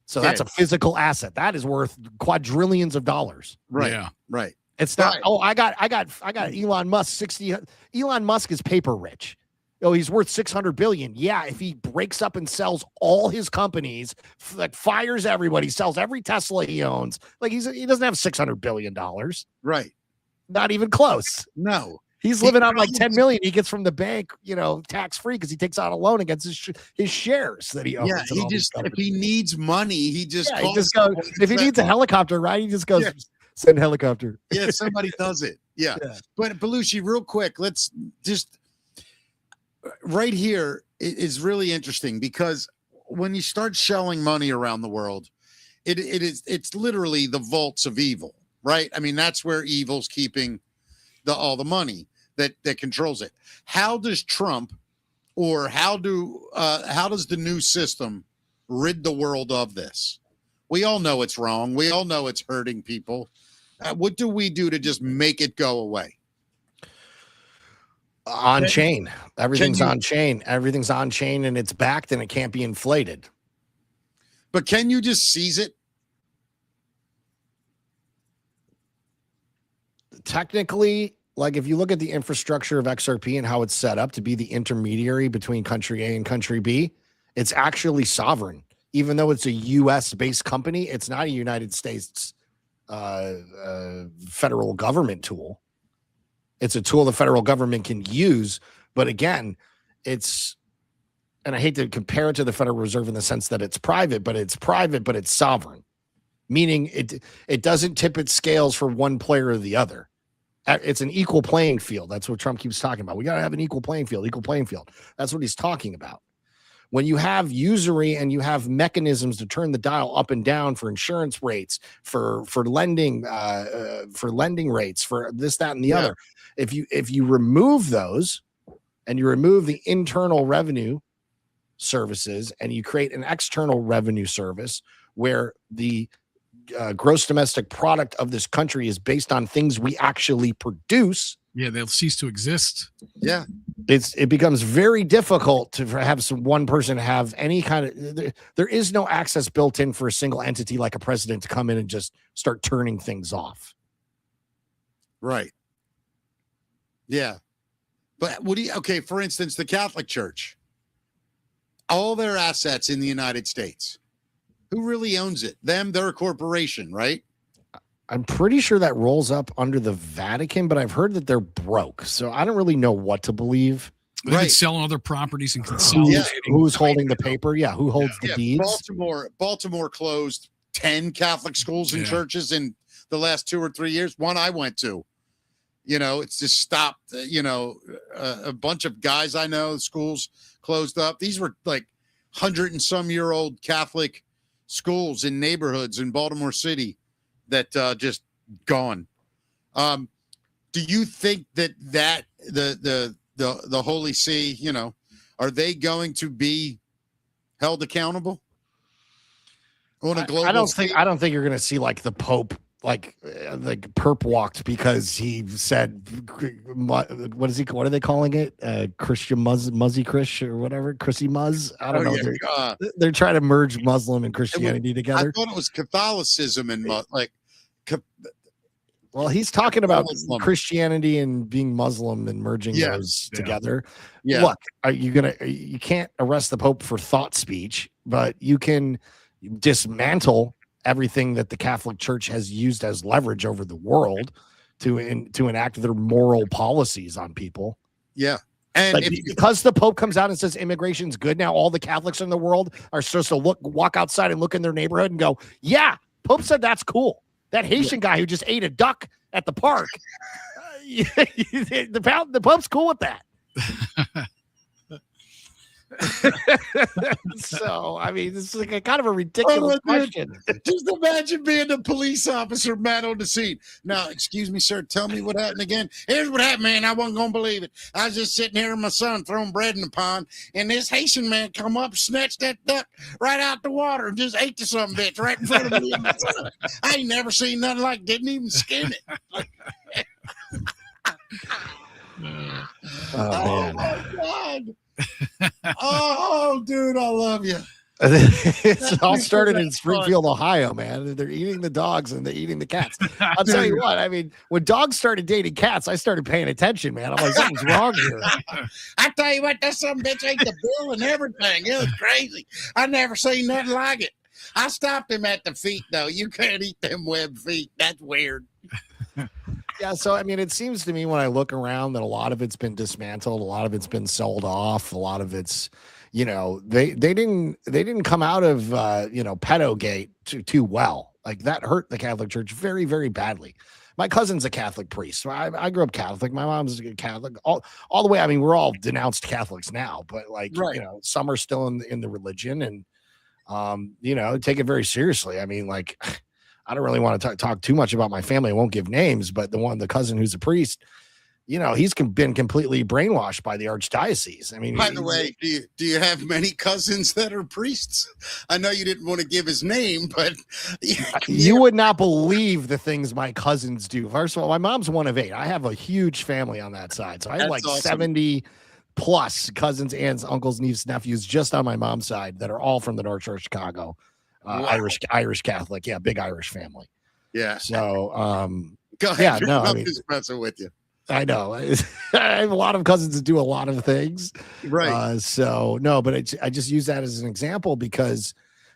So that's a physical asset that is worth quadrillions of dollars. Right. Yeah. Right. It's not. Right. Oh, I got Elon Musk 60. Elon Musk is paper rich. Oh, he's worth 600 billion. Yeah, if he breaks up and sells all his companies, like fires everybody, sells every Tesla he owns, like he doesn't have 600 billion dollars. Right. Not even close. No. He's living on like 10 million he gets from the bank, tax free, because he takes out a loan against his shares that he owns. Yeah, he just, if he needs money, he just goes. If he needs a helicopter, right? He just goes, send helicopter. Yeah, somebody does it. Yeah. But Belushi, real quick, let's just right here is really interesting, because when you start shelling money around the world, it's literally the vaults of evil, right? I mean, that's where evil's keeping all the money that controls it. How does Trump, or how does the new system rid the world of this? We all know it's wrong. We all know it's hurting people. What do we do to just make it go away? On chain. Everything's on chain. Everything's on chain, and it's backed, and it can't be inflated. But can you just seize it? Technically, like if you look at the infrastructure of XRP and how it's set up to be the intermediary between country A and country B, it's actually sovereign. Even though it's a US based company, it's not a United States federal government tool. It's a tool the federal government can use. But again, and I hate to compare it to the Federal Reserve in the sense that it's private, but it's sovereign. Meaning it doesn't tip its scales for one player or the other. It's an equal playing field. That's what Trump keeps talking about. We got to have an equal playing field. That's what he's talking about. When you have usury and you have mechanisms to turn the dial up and down for insurance rates, for lending rates, for this, that, and the other, if you remove those and you remove the internal revenue services and you create an external revenue service where the gross domestic product of this country is based on things we actually produce, they'll cease to exist. It becomes very difficult to have one person have any kind of there is no access built in for a single entity like a president to come in and just start turning things off. Right. Yeah. But okay, for instance, the Catholic Church, all their assets in the United States, who really owns it? Them, they're a corporation, right? I'm pretty sure that rolls up under the Vatican, but I've heard that they're broke. So I don't really know what to believe. They've been selling other properties and consolidating. Who's holding the paper? Yeah, who holds the deeds? Baltimore closed 10 Catholic schools and churches in the last 2 or 3 years. One I went to. It's just stopped. A bunch of guys I know, schools closed up. These were like 100 and some year old Catholic schools in neighborhoods in Baltimore City that just gone. Do you think that the Holy See, are they going to be held accountable on a global? I don't think you're going to see like the Pope like perp walked because he said what are they calling it? Christian Muzzy Chris or whatever, Chrissy Muzz. I don't know. Yeah. They're trying to merge Muslim and Christianity together. I thought it was Catholicism and well, he's talking about Christianity and being Muslim and merging those together. Yeah. Look, you can't arrest the Pope for thought speech, but you can dismantle everything that the Catholic Church has used as leverage over the world to enact their moral policies on people. Yeah. And because the Pope comes out and says immigration's good, now all the Catholics in the world are supposed to walk outside and look in their neighborhood and go, yeah, Pope said that's cool. That Haitian guy who just ate a duck at the park, the Pope's cool with that. So, I mean, this is like a kind of a ridiculous question. Just imagine being the police officer man on the scene. Now, excuse me, sir, tell me what happened again. Here's what happened, man. I wasn't going to believe it. I was just sitting here with my son throwing bread in the pond, and this Haitian man come up, snatched that duck right out the water, and just ate the son bitch right in front of me. I ain't never seen nothing like it. Didn't even skin it. Oh, man. My God. Oh, dude, I love you. It all started in Springfield, Ohio, man. They're eating the dogs and they're eating the cats. I'll tell you what, I mean, when dogs started dating cats, I started paying attention, man. I'm like, something's wrong here. I tell you what, that some bitch ate the bill and everything. It was crazy. I never seen nothing like it. I stopped him at the feet, though. You can't eat them web feet. That's weird. Yeah, so I mean, it seems to me when I look around that a lot of it's been dismantled, a lot of it's been sold off, a lot of it's, they didn't come out of pedogate too well. Like that hurt the Catholic Church very, very badly. My cousin's a Catholic priest. So I grew up Catholic. My mom's a Catholic. All the way. I mean, we're all denounced Catholics now, but some are still in the religion and take it very seriously. I mean, like. I don't really want to talk too much about my family. I won't give names, but the cousin who's a priest, he's been completely brainwashed by the archdiocese. I mean, by the way, do you have many cousins that are priests? I know you didn't want to give his name, but you would not believe the things my cousins do. First of all, my mom's one of 8. I have a huge family on that side, so I have awesome. 70 plus cousins, aunts, uncles, nieces, nephews, just on my mom's side that are all from the North Shore of Chicago. Wow. Irish Catholic, big Irish family. Yeah. So, go ahead. I'm just messing with you. I know. I have a lot of cousins that do a lot of things. Right. So no, but I just use that as an example because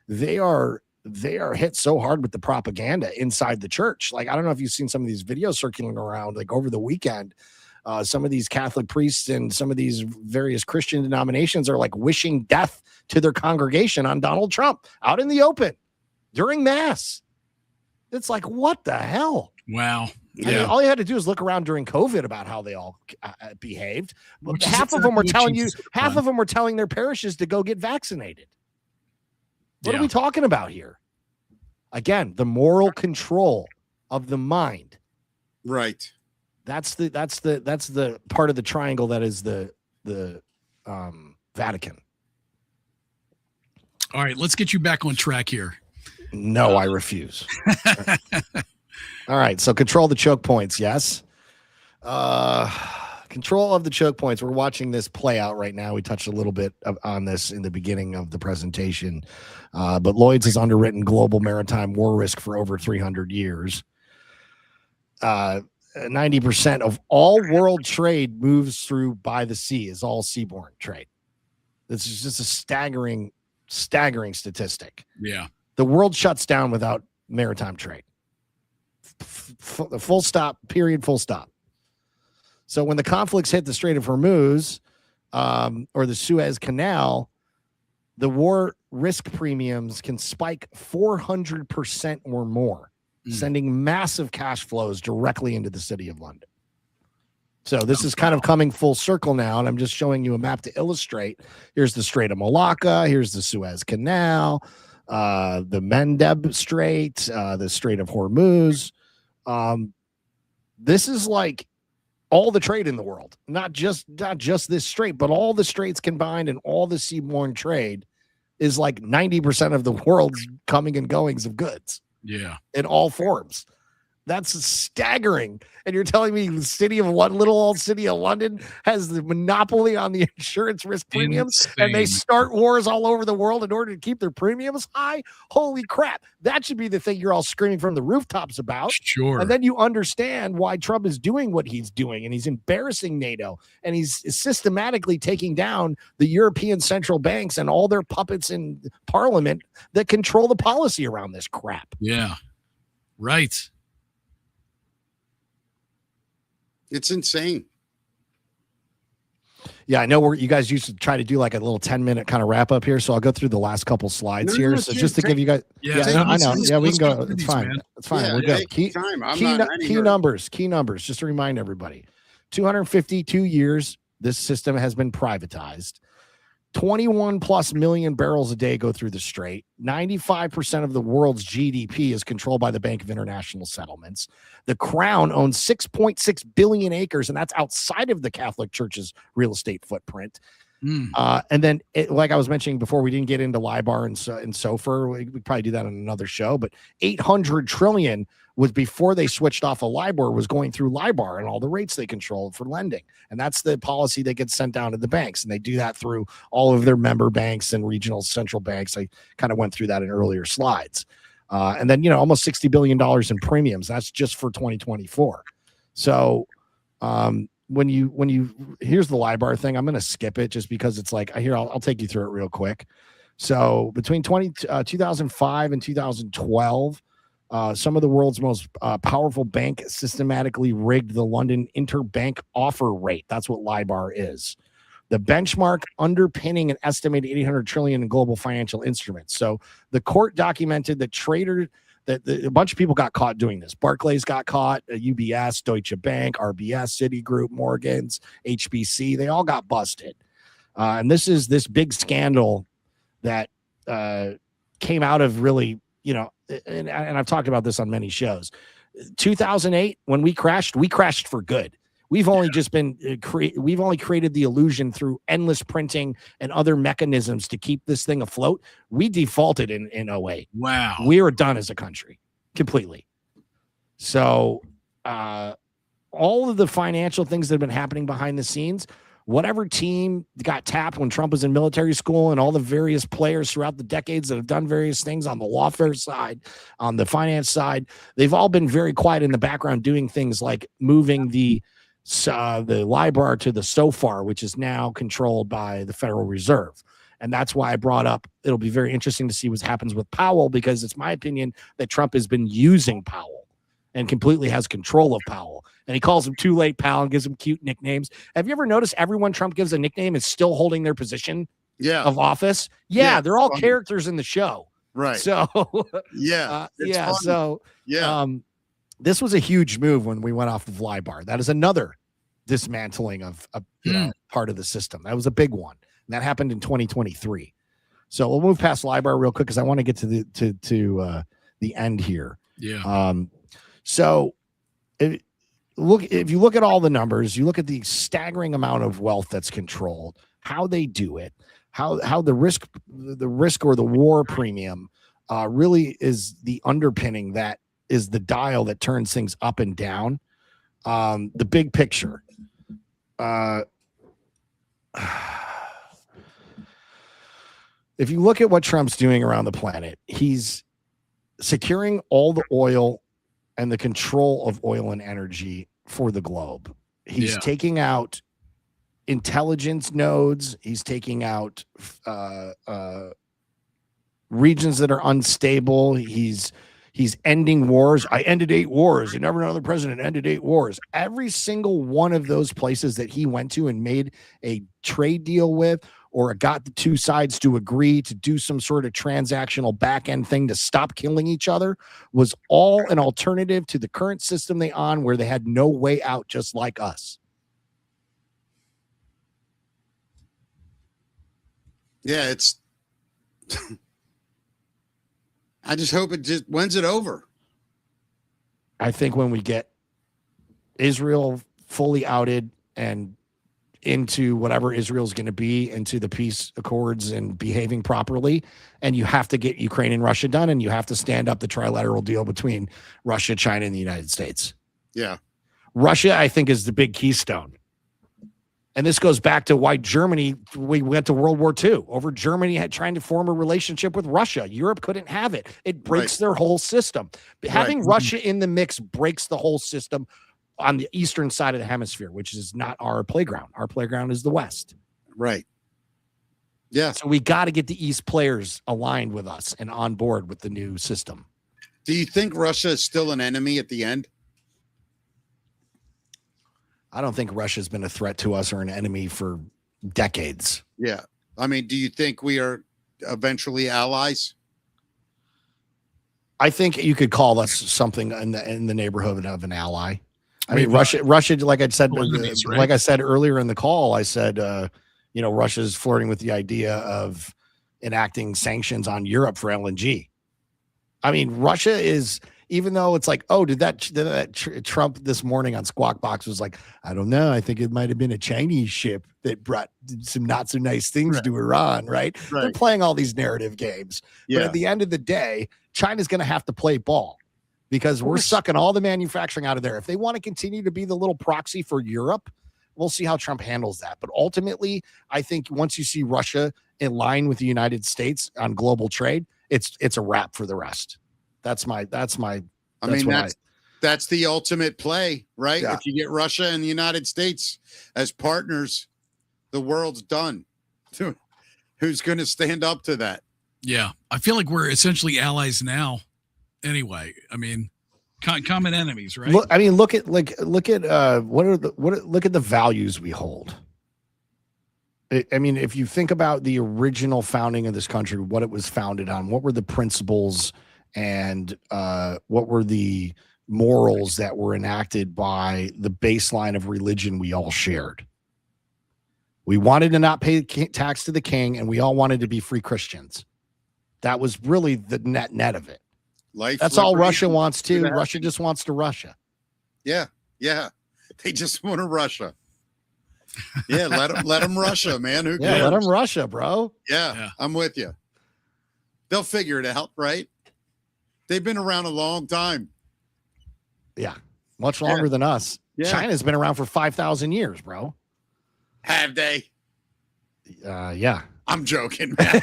they are hit so hard with the propaganda inside the church. Like, I don't know if you've seen some of these videos circulating around, like over the weekend. Some of these Catholic priests and some of these various Christian denominations are like wishing death to their congregation on Donald Trump out in the open during mass. It's like, what the hell? Wow. Yeah. I mean, all you had to do is look around during COVID about how they all behaved. Half of them were telling their parishes to go get vaccinated. What are we talking about here? Again, the moral control of the mind. Right. That's the part of the triangle that is the Vatican. All right, let's get you back on track here. No, I refuse. All right, so control the choke points, yes. Control of the choke points. We're watching this play out right now. We touched a little bit on this in the beginning of the presentation, but Lloyd's has underwritten global maritime war risk for over 300 years. 90% of all world trade moves through by the sea, is all seaborne trade. This is just a staggering statistic. Yeah. The world shuts down without maritime trade. Full stop, period, full stop. So when the conflicts hit the Strait of Hormuz or the Suez Canal, the war risk premiums can spike 400% or more, sending massive cash flows directly into the city of London. So this is kind of coming full circle now, and I'm just showing you a map to illustrate. Here's the Strait of Malacca. Here's the Suez Canal, the Mendeb Strait, the Strait of Hormuz. This is like all the trade in the world, not just this strait, but all the straits combined, and all the seaborne trade is like 90% of the world's coming and goings of goods. Yeah, in all forms. That's staggering. And you're telling me the little old city of London has the monopoly on the insurance risk premiums, and they start wars all over the world in order to keep their premiums high? Holy crap. That should be the thing you're all screaming from the rooftops about. Sure. And then you understand why Trump is doing what he's doing, and he's embarrassing NATO, and he's systematically taking down the European central banks and all their puppets in parliament that control the policy around this crap. Yeah. Right. It's insane. Yeah, I know you guys used to try to do like a little 10-minute kind of wrap up here, so I'll go through the last couple slides here. So just to give you guys, I know. Yeah, we can go. It's fine. Man. It's fine. Yeah, we're good. Key numbers. Just to remind everybody, 252 years this system has been privatized. 21 plus million barrels a day go through the strait. 95% of the world's GDP is controlled by the Bank of International Settlements. The Crown owns 6.6 billion acres, and that's outside of the Catholic Church's real estate footprint. And then, like I was mentioning before, we didn't get into LIBOR and SOFR. We probably do that on another show, but 800 trillion was before they switched off of LIBOR, was going through LIBOR and all the rates they control for lending. And that's the policy that gets sent down to the banks. And they do that through all of their member banks and regional central banks. I kind of went through that in earlier slides. And then, almost $60 billion in premiums. That's just for 2024. So when you here's the LIBOR thing, I'm going to skip it just because it's like, I'll take you through it real quick. So between 2005 and 2012, some of the world's most powerful bank systematically rigged the London interbank offer rate. That's what LIBOR is. The benchmark underpinning an estimated 800 trillion in global financial instruments. So the court documented that a bunch of people got caught doing this. Barclays got caught, UBS, Deutsche Bank, RBS, Citigroup, Morgans, HBC. They all got busted. And this is this big scandal that came out of really, and I've talked about this on many shows. 2008, when we crashed for good. We've only just been we've only created the illusion through endless printing and other mechanisms to keep this thing afloat. We defaulted in 08. Wow. We were done as a country completely. So all of the financial things that have been happening behind the scenes, whatever team got tapped when Trump was in military school, and all the various players throughout the decades that have done various things on the lawfare side, on the finance side, they've all been very quiet in the background doing things like moving the LIBOR to the SOFR, which is now controlled by the Federal Reserve. And that's why I brought up, it'll be very interesting to see what happens with Powell, because it's my opinion that Trump has been using Powell and completely has control of Powell. And he calls him Too Late Pal and gives him cute nicknames. Have you ever noticed everyone Trump gives a nickname is still holding their position of office? Yeah, they're all characters in the show. Right. So, this was a huge move when we went off of LIBOR. That is another dismantling of part of the system. That was a big one. And that happened in 2023. So we'll move past LIBOR real quick because I want to get to the end here. Yeah. So if you look at all the numbers, you look at the staggering amount of wealth that's controlled, how they do it, how the risk or the war premium really is the underpinning that is the dial that turns things up and down. The big picture. If you look at what Trump's doing around the planet, he's securing all the oil and the control of oil and energy for the globe. He's taking out intelligence nodes. He's taking out regions that are unstable. He's ending wars. I ended 8 wars, and never another president ended 8 wars. Every single one of those places that he went to and made a trade deal with, or got the two sides to agree to do some sort of transactional back end thing to stop killing each other, was all an alternative to the current system they on, where they had no way out, just like us. Yeah, it's. I just hope when's it over? I think when we get Israel fully outed and into whatever Israel's going to be, into the peace accords and behaving properly, and you have to get Ukraine and Russia done, and you have to stand up the trilateral deal between Russia, China, and the United States. Yeah. Russia, I think, is the big keystone. And this goes back to why we went to World War II over Germany trying to form a relationship with Russia. Europe couldn't have it. It breaks their whole system. Having Russia in the mix breaks the whole system on the eastern side of the hemisphere, which is not our playground. Our playground is the West. Right. Yeah. So we got to get the East players aligned with us and on board with the new system. Do you think Russia is still an enemy at the end? I don't think Russia's been a threat to us or an enemy for decades. Yeah. I mean, do you think we are eventually allies? I think you could call us something in the neighborhood of an ally. I mean, Russia, like I said, like I said earlier in the call, I said, Russia's flirting with the idea of enacting sanctions on Europe for LNG. I mean, Russia is, even though it's like, oh, did that Trump this morning on Squawk Box was like, I don't know. I think it might have been a Chinese ship that brought some not so nice things to Iran, right? They're playing all these narrative games. Yeah. But at the end of the day, China's going to have to play ball because we're sucking all the manufacturing out of there. If they want to continue to be the little proxy for Europe, we'll see how Trump handles that. But ultimately, I think once you see Russia in line with the United States on global trade, it's a wrap for the rest. That's the ultimate play, right? Yeah. If you get Russia and the United States as partners, the world's done. Who's going to stand up to that? Yeah. I feel like we're essentially allies now anyway. I mean, common enemies, right? Look at look at the values we hold. I mean, if you think about the original founding of this country, what it was founded on, what were the principles and what were the morals that were enacted by the baseline of religion we all shared? We wanted to not pay tax to the king, and we all wanted to be free Christians. That was really the net of it. That's all Russia wants too. Russia just wants to Russia. Yeah. Yeah. They just want to Russia. Yeah. let them Russia, man. Who cares? Yeah, let them Russia, bro. Yeah. I'm with you. They'll figure it out, right? They've been around a long time. Yeah. Much longer than us. Yeah. China's been around for 5,000 years, bro. Have they? Yeah. I'm joking, man.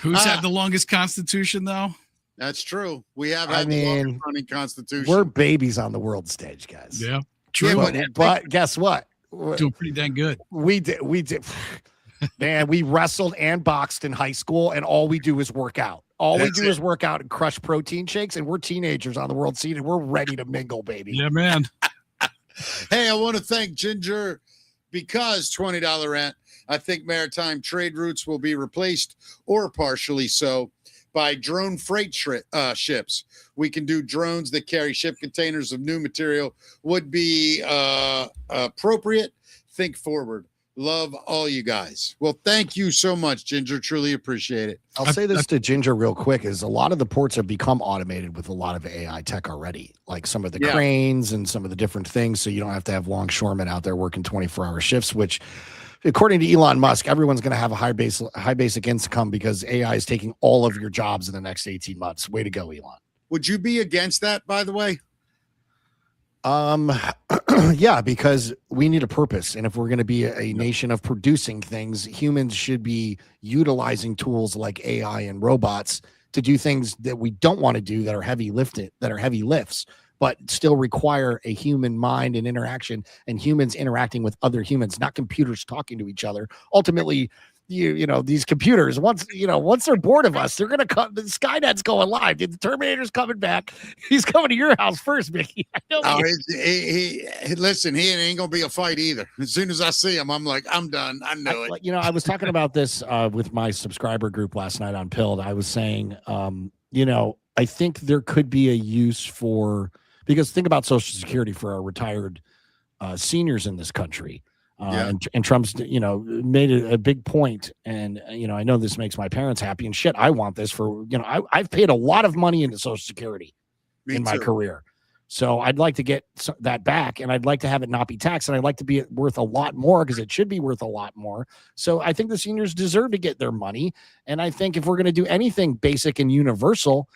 Who's had the longest constitution, though? That's true. We have had the longest running constitution. We're babies on the world stage, guys. Yeah. True. Yeah, but guess what? We're doing pretty dang good. We did. Man, we wrestled and boxed in high school, and all we do is work out. We do is work out and crush protein shakes, and we're teenagers on the world scene, and we're ready to mingle, baby. Yeah, man. Hey, I want to thank Ginger because $20 rent. I think maritime trade routes will be replaced or partially so by drone freight ships. We can do drones that carry ship containers of new material would be appropriate. Think forward. Love all you guys. Well, thank you so much, Ginger. Truly appreciate it. I'll say this to Ginger real quick is a lot of the ports have become automated with a lot of AI tech already, like some of the cranes and some of the different things. So you don't have to have longshoremen out there working 24-hour shifts, which according to Elon Musk, everyone's going to have a high basic income because AI is taking all of your jobs in the next 18 months. Way to go, Elon. Would you be against that, by the way? Yeah, because we need a purpose. And if we're going to be a nation of producing things, humans should be utilizing tools like AI and robots to do things that we don't want to do that are heavy lifts, but still require a human mind and interaction, and humans interacting with other humans, not computers talking to each other. Ultimately, you know, these computers, once they're bored of us, they're gonna come. The Skynet's going live. The Terminator's coming back. He's coming to your house first, Mickey. I know. Oh, listen, he ain't gonna be a fight either. As soon as I see him, I'm like, I'm done. I know it. You know, I was talking about this with my subscriber group last night on Pilled. I was saying, you know, I think there could be a use for, because think about Social Security for our retired seniors in this country. And Trump's, you know, made a big point. And, you know, I know this makes my parents happy and shit. I want this for, you know, I've paid a lot of money into Social Security in my career. So I'd like to get that back, and I'd like to have it not be taxed, and I'd like to be worth a lot more, because it should be worth a lot more. So I think the seniors deserve to get their money. And I think if we're going to do anything basic and universal,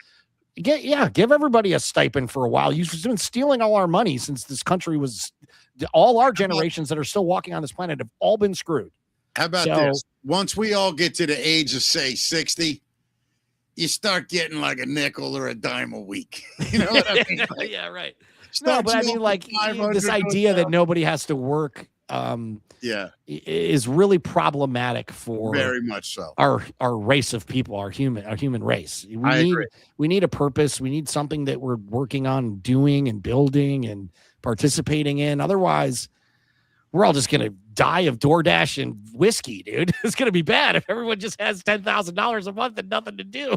give everybody a stipend for a while. You've been stealing all our money since this country was, all our generations that are still walking on this planet have all been screwed. How about this? Once we all get to the age of, say, 60, you start getting like a nickel or a dime a week. You know what I mean? Like, yeah, right. No, but I mean, like, this idea that nobody has to work is really problematic for very much so our race of people, our human race. We need a purpose. We need something that we're working on doing and building and participating in. Otherwise, we're all just gonna die of DoorDash and whiskey, dude. It's gonna be bad if everyone just has $10,000 a month and nothing to do.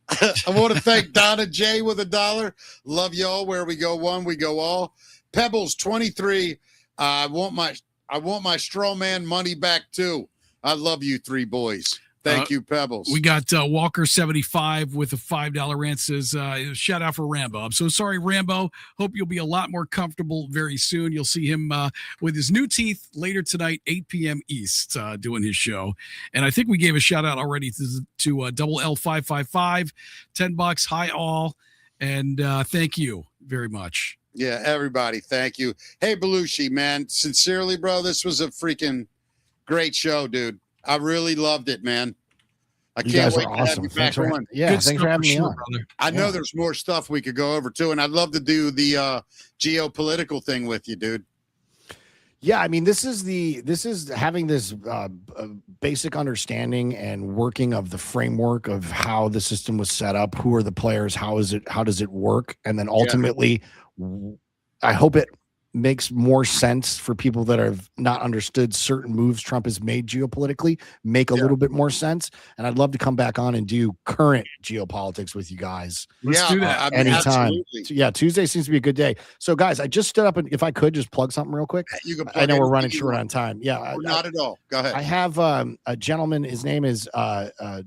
I want to thank Donna J with $1. Love y'all. Where we go one, we go all. Pebbles 23. I want my straw man money back too. I love you three boys. Thank you, Pebbles. We got Walker 75 with a $5 rant, says, shout out for Rambo. I'm so sorry, Rambo. Hope you'll be a lot more comfortable very soon. You'll see him with his new teeth later tonight, 8 p.m. East, doing his show. And I think we gave a shout out already to Double L555, $10. Hi, all. And thank you very much. Yeah, everybody. Thank you. Hey, Belushi, man. Sincerely, bro, this was a freaking great show, dude. I really loved it, man. I can't wait to have you back on. Yeah, thanks for having me on. Brother. I know there's more stuff we could go over too, and I'd love to do the geopolitical thing with you, dude. Yeah, I mean, this is having this basic understanding and working of the framework of how the system was set up, who are the players, how does it work, and then ultimately, I hope it makes more sense for people that have not understood certain moves Trump has made geopolitically, make a little bit more sense. And I'd love to come back on and do current geopolitics with you guys. Let's do that. Anytime. Yeah, Tuesday seems to be a good day. So guys, I just stood up, and if I could just plug something real quick. I know we're running short on time. Yeah. Not at all. Go ahead. I have a gentleman, his name is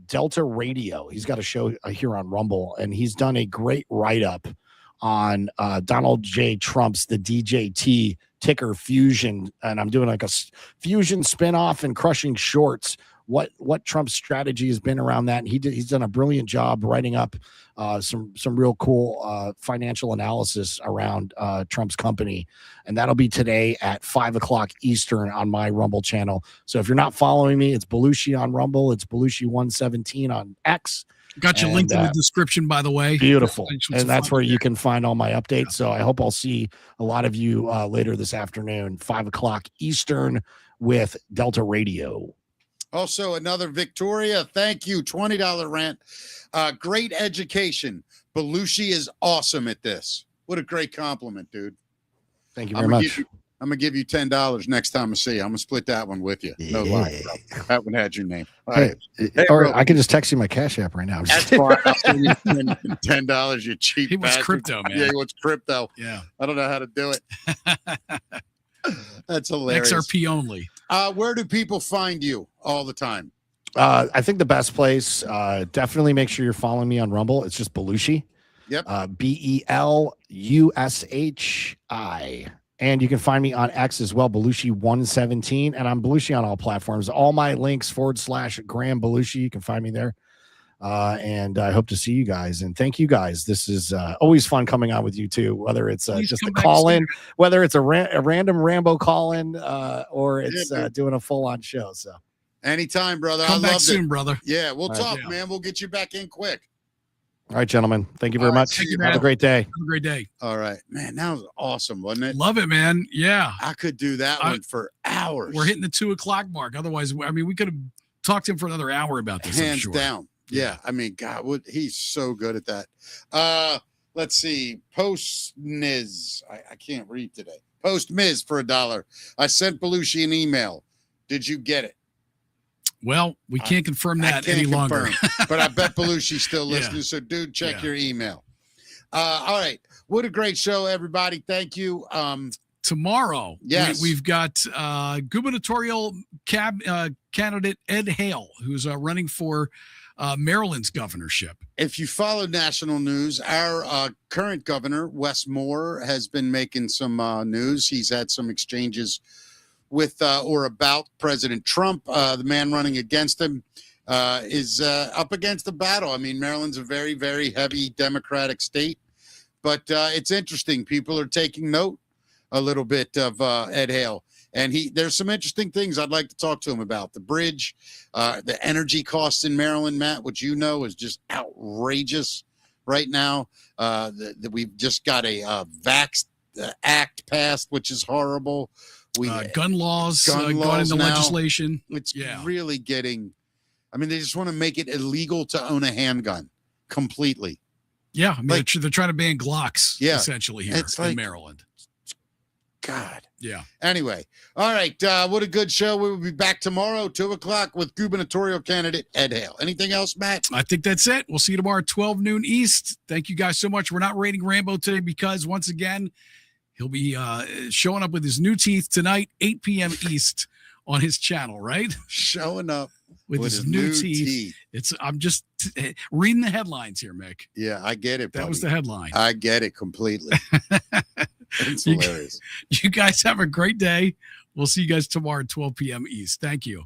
Delta Radio. He's got a show here on Rumble, and he's done a great write-up on Donald J. Trump's the DJT ticker fusion, and I'm doing like a fusion spinoff and crushing shorts. What Trump's strategy has been around that, and he's done a brilliant job writing up some real cool financial analysis around Trump's company, and that'll be today at 5:00 Eastern on my Rumble channel. So if you're not following me, it's Belushi on Rumble, it's Belushi117 on X. Got your link in the description, by the way. Beautiful. And that's where you can find all my updates. So I hope I'll see a lot of you later this afternoon, 5:00 Eastern with Delta Radio. Also, another Victoria, thank you, $20 rant. Great education. Belushi is awesome at this. What a great compliment, dude. Thank you very much. I'm going to give you $10 next time I see you. I'm going to split that one with you. No lie, bro. That one had your name. All right. Or I can just text you my Cash App right now. That's fine. I'll send you $10, you cheap He wants bastard. crypto, man. Yeah, he wants crypto. Yeah. I don't know how to do it. That's hilarious. XRP only. Where do people find you all the time? I think the best place, definitely make sure you're following me on Rumble. It's just Belushi. Yep. BELUSHI. And you can find me on X as well, Belushi117. And I'm Belushi on all platforms. All my links / Graham Belushi. You can find me there. And I hope to see you guys. And thank you guys. This is always fun coming on with you too, whether it's just a call in, whether it's a random Rambo call in, or it's doing a full on show. So anytime, brother. Come back soon, brother. Yeah, we'll talk, man. We'll get you back in quick. All right, gentlemen. Thank you very much. Thank you, Have man. a great day. Have a great day. All right, man. That was awesome, wasn't it? Love it, man. Yeah. I could do that one for hours. We're hitting the 2:00 mark. Otherwise, I mean, we could have talked to him for another hour about this. Hands I'm sure. down. Yeah. I mean, God, he's so good at that. Let's see. Post Niz. I can't read today. Post Miz for $1. I sent Belushi an email. Did you get it? Well, we can't confirm that can't any longer. But I bet Belushi's still Yeah. listening. So, dude, check your email. All right. What a great show, everybody. Thank you. Tomorrow, yes, we've got gubernatorial candidate Ed Hale, who's running for Maryland's governorship. If you follow national news, our current governor, Wes Moore, has been making some news. He's had some exchanges with or about President Trump. The man running against him is up against a battle. I mean, Maryland's a very, very heavy Democratic state, but it's interesting. People are taking note a little bit of Ed Hale. And there's some interesting things I'd like to talk to him about. The bridge, the energy costs in Maryland, Matt, which you know is just outrageous right now. We've just got a Vax Act passed, which is horrible. Gun laws going into now. legislation. It's really getting, I mean, they just want to make it illegal to own a handgun completely. Yeah, I mean, they're trying to ban Glocks essentially here in Maryland. God. Yeah. Anyway, all right. What a good show. We will be back tomorrow, 2:00 with gubernatorial candidate Ed Hale. Anything else, Matt? I think that's it. We'll see you tomorrow at 12 noon East. Thank you guys so much. We're not rating Rambo today because, once again, he'll be showing up with his new teeth tonight, 8 p.m. East on his channel, right? Showing up with his new teeth. I'm just reading the headlines here, Mick. Yeah, I get it, buddy. That was the headline. I get it completely. It's hilarious. You guys have a great day. We'll see you guys tomorrow at 12 p.m. East. Thank you.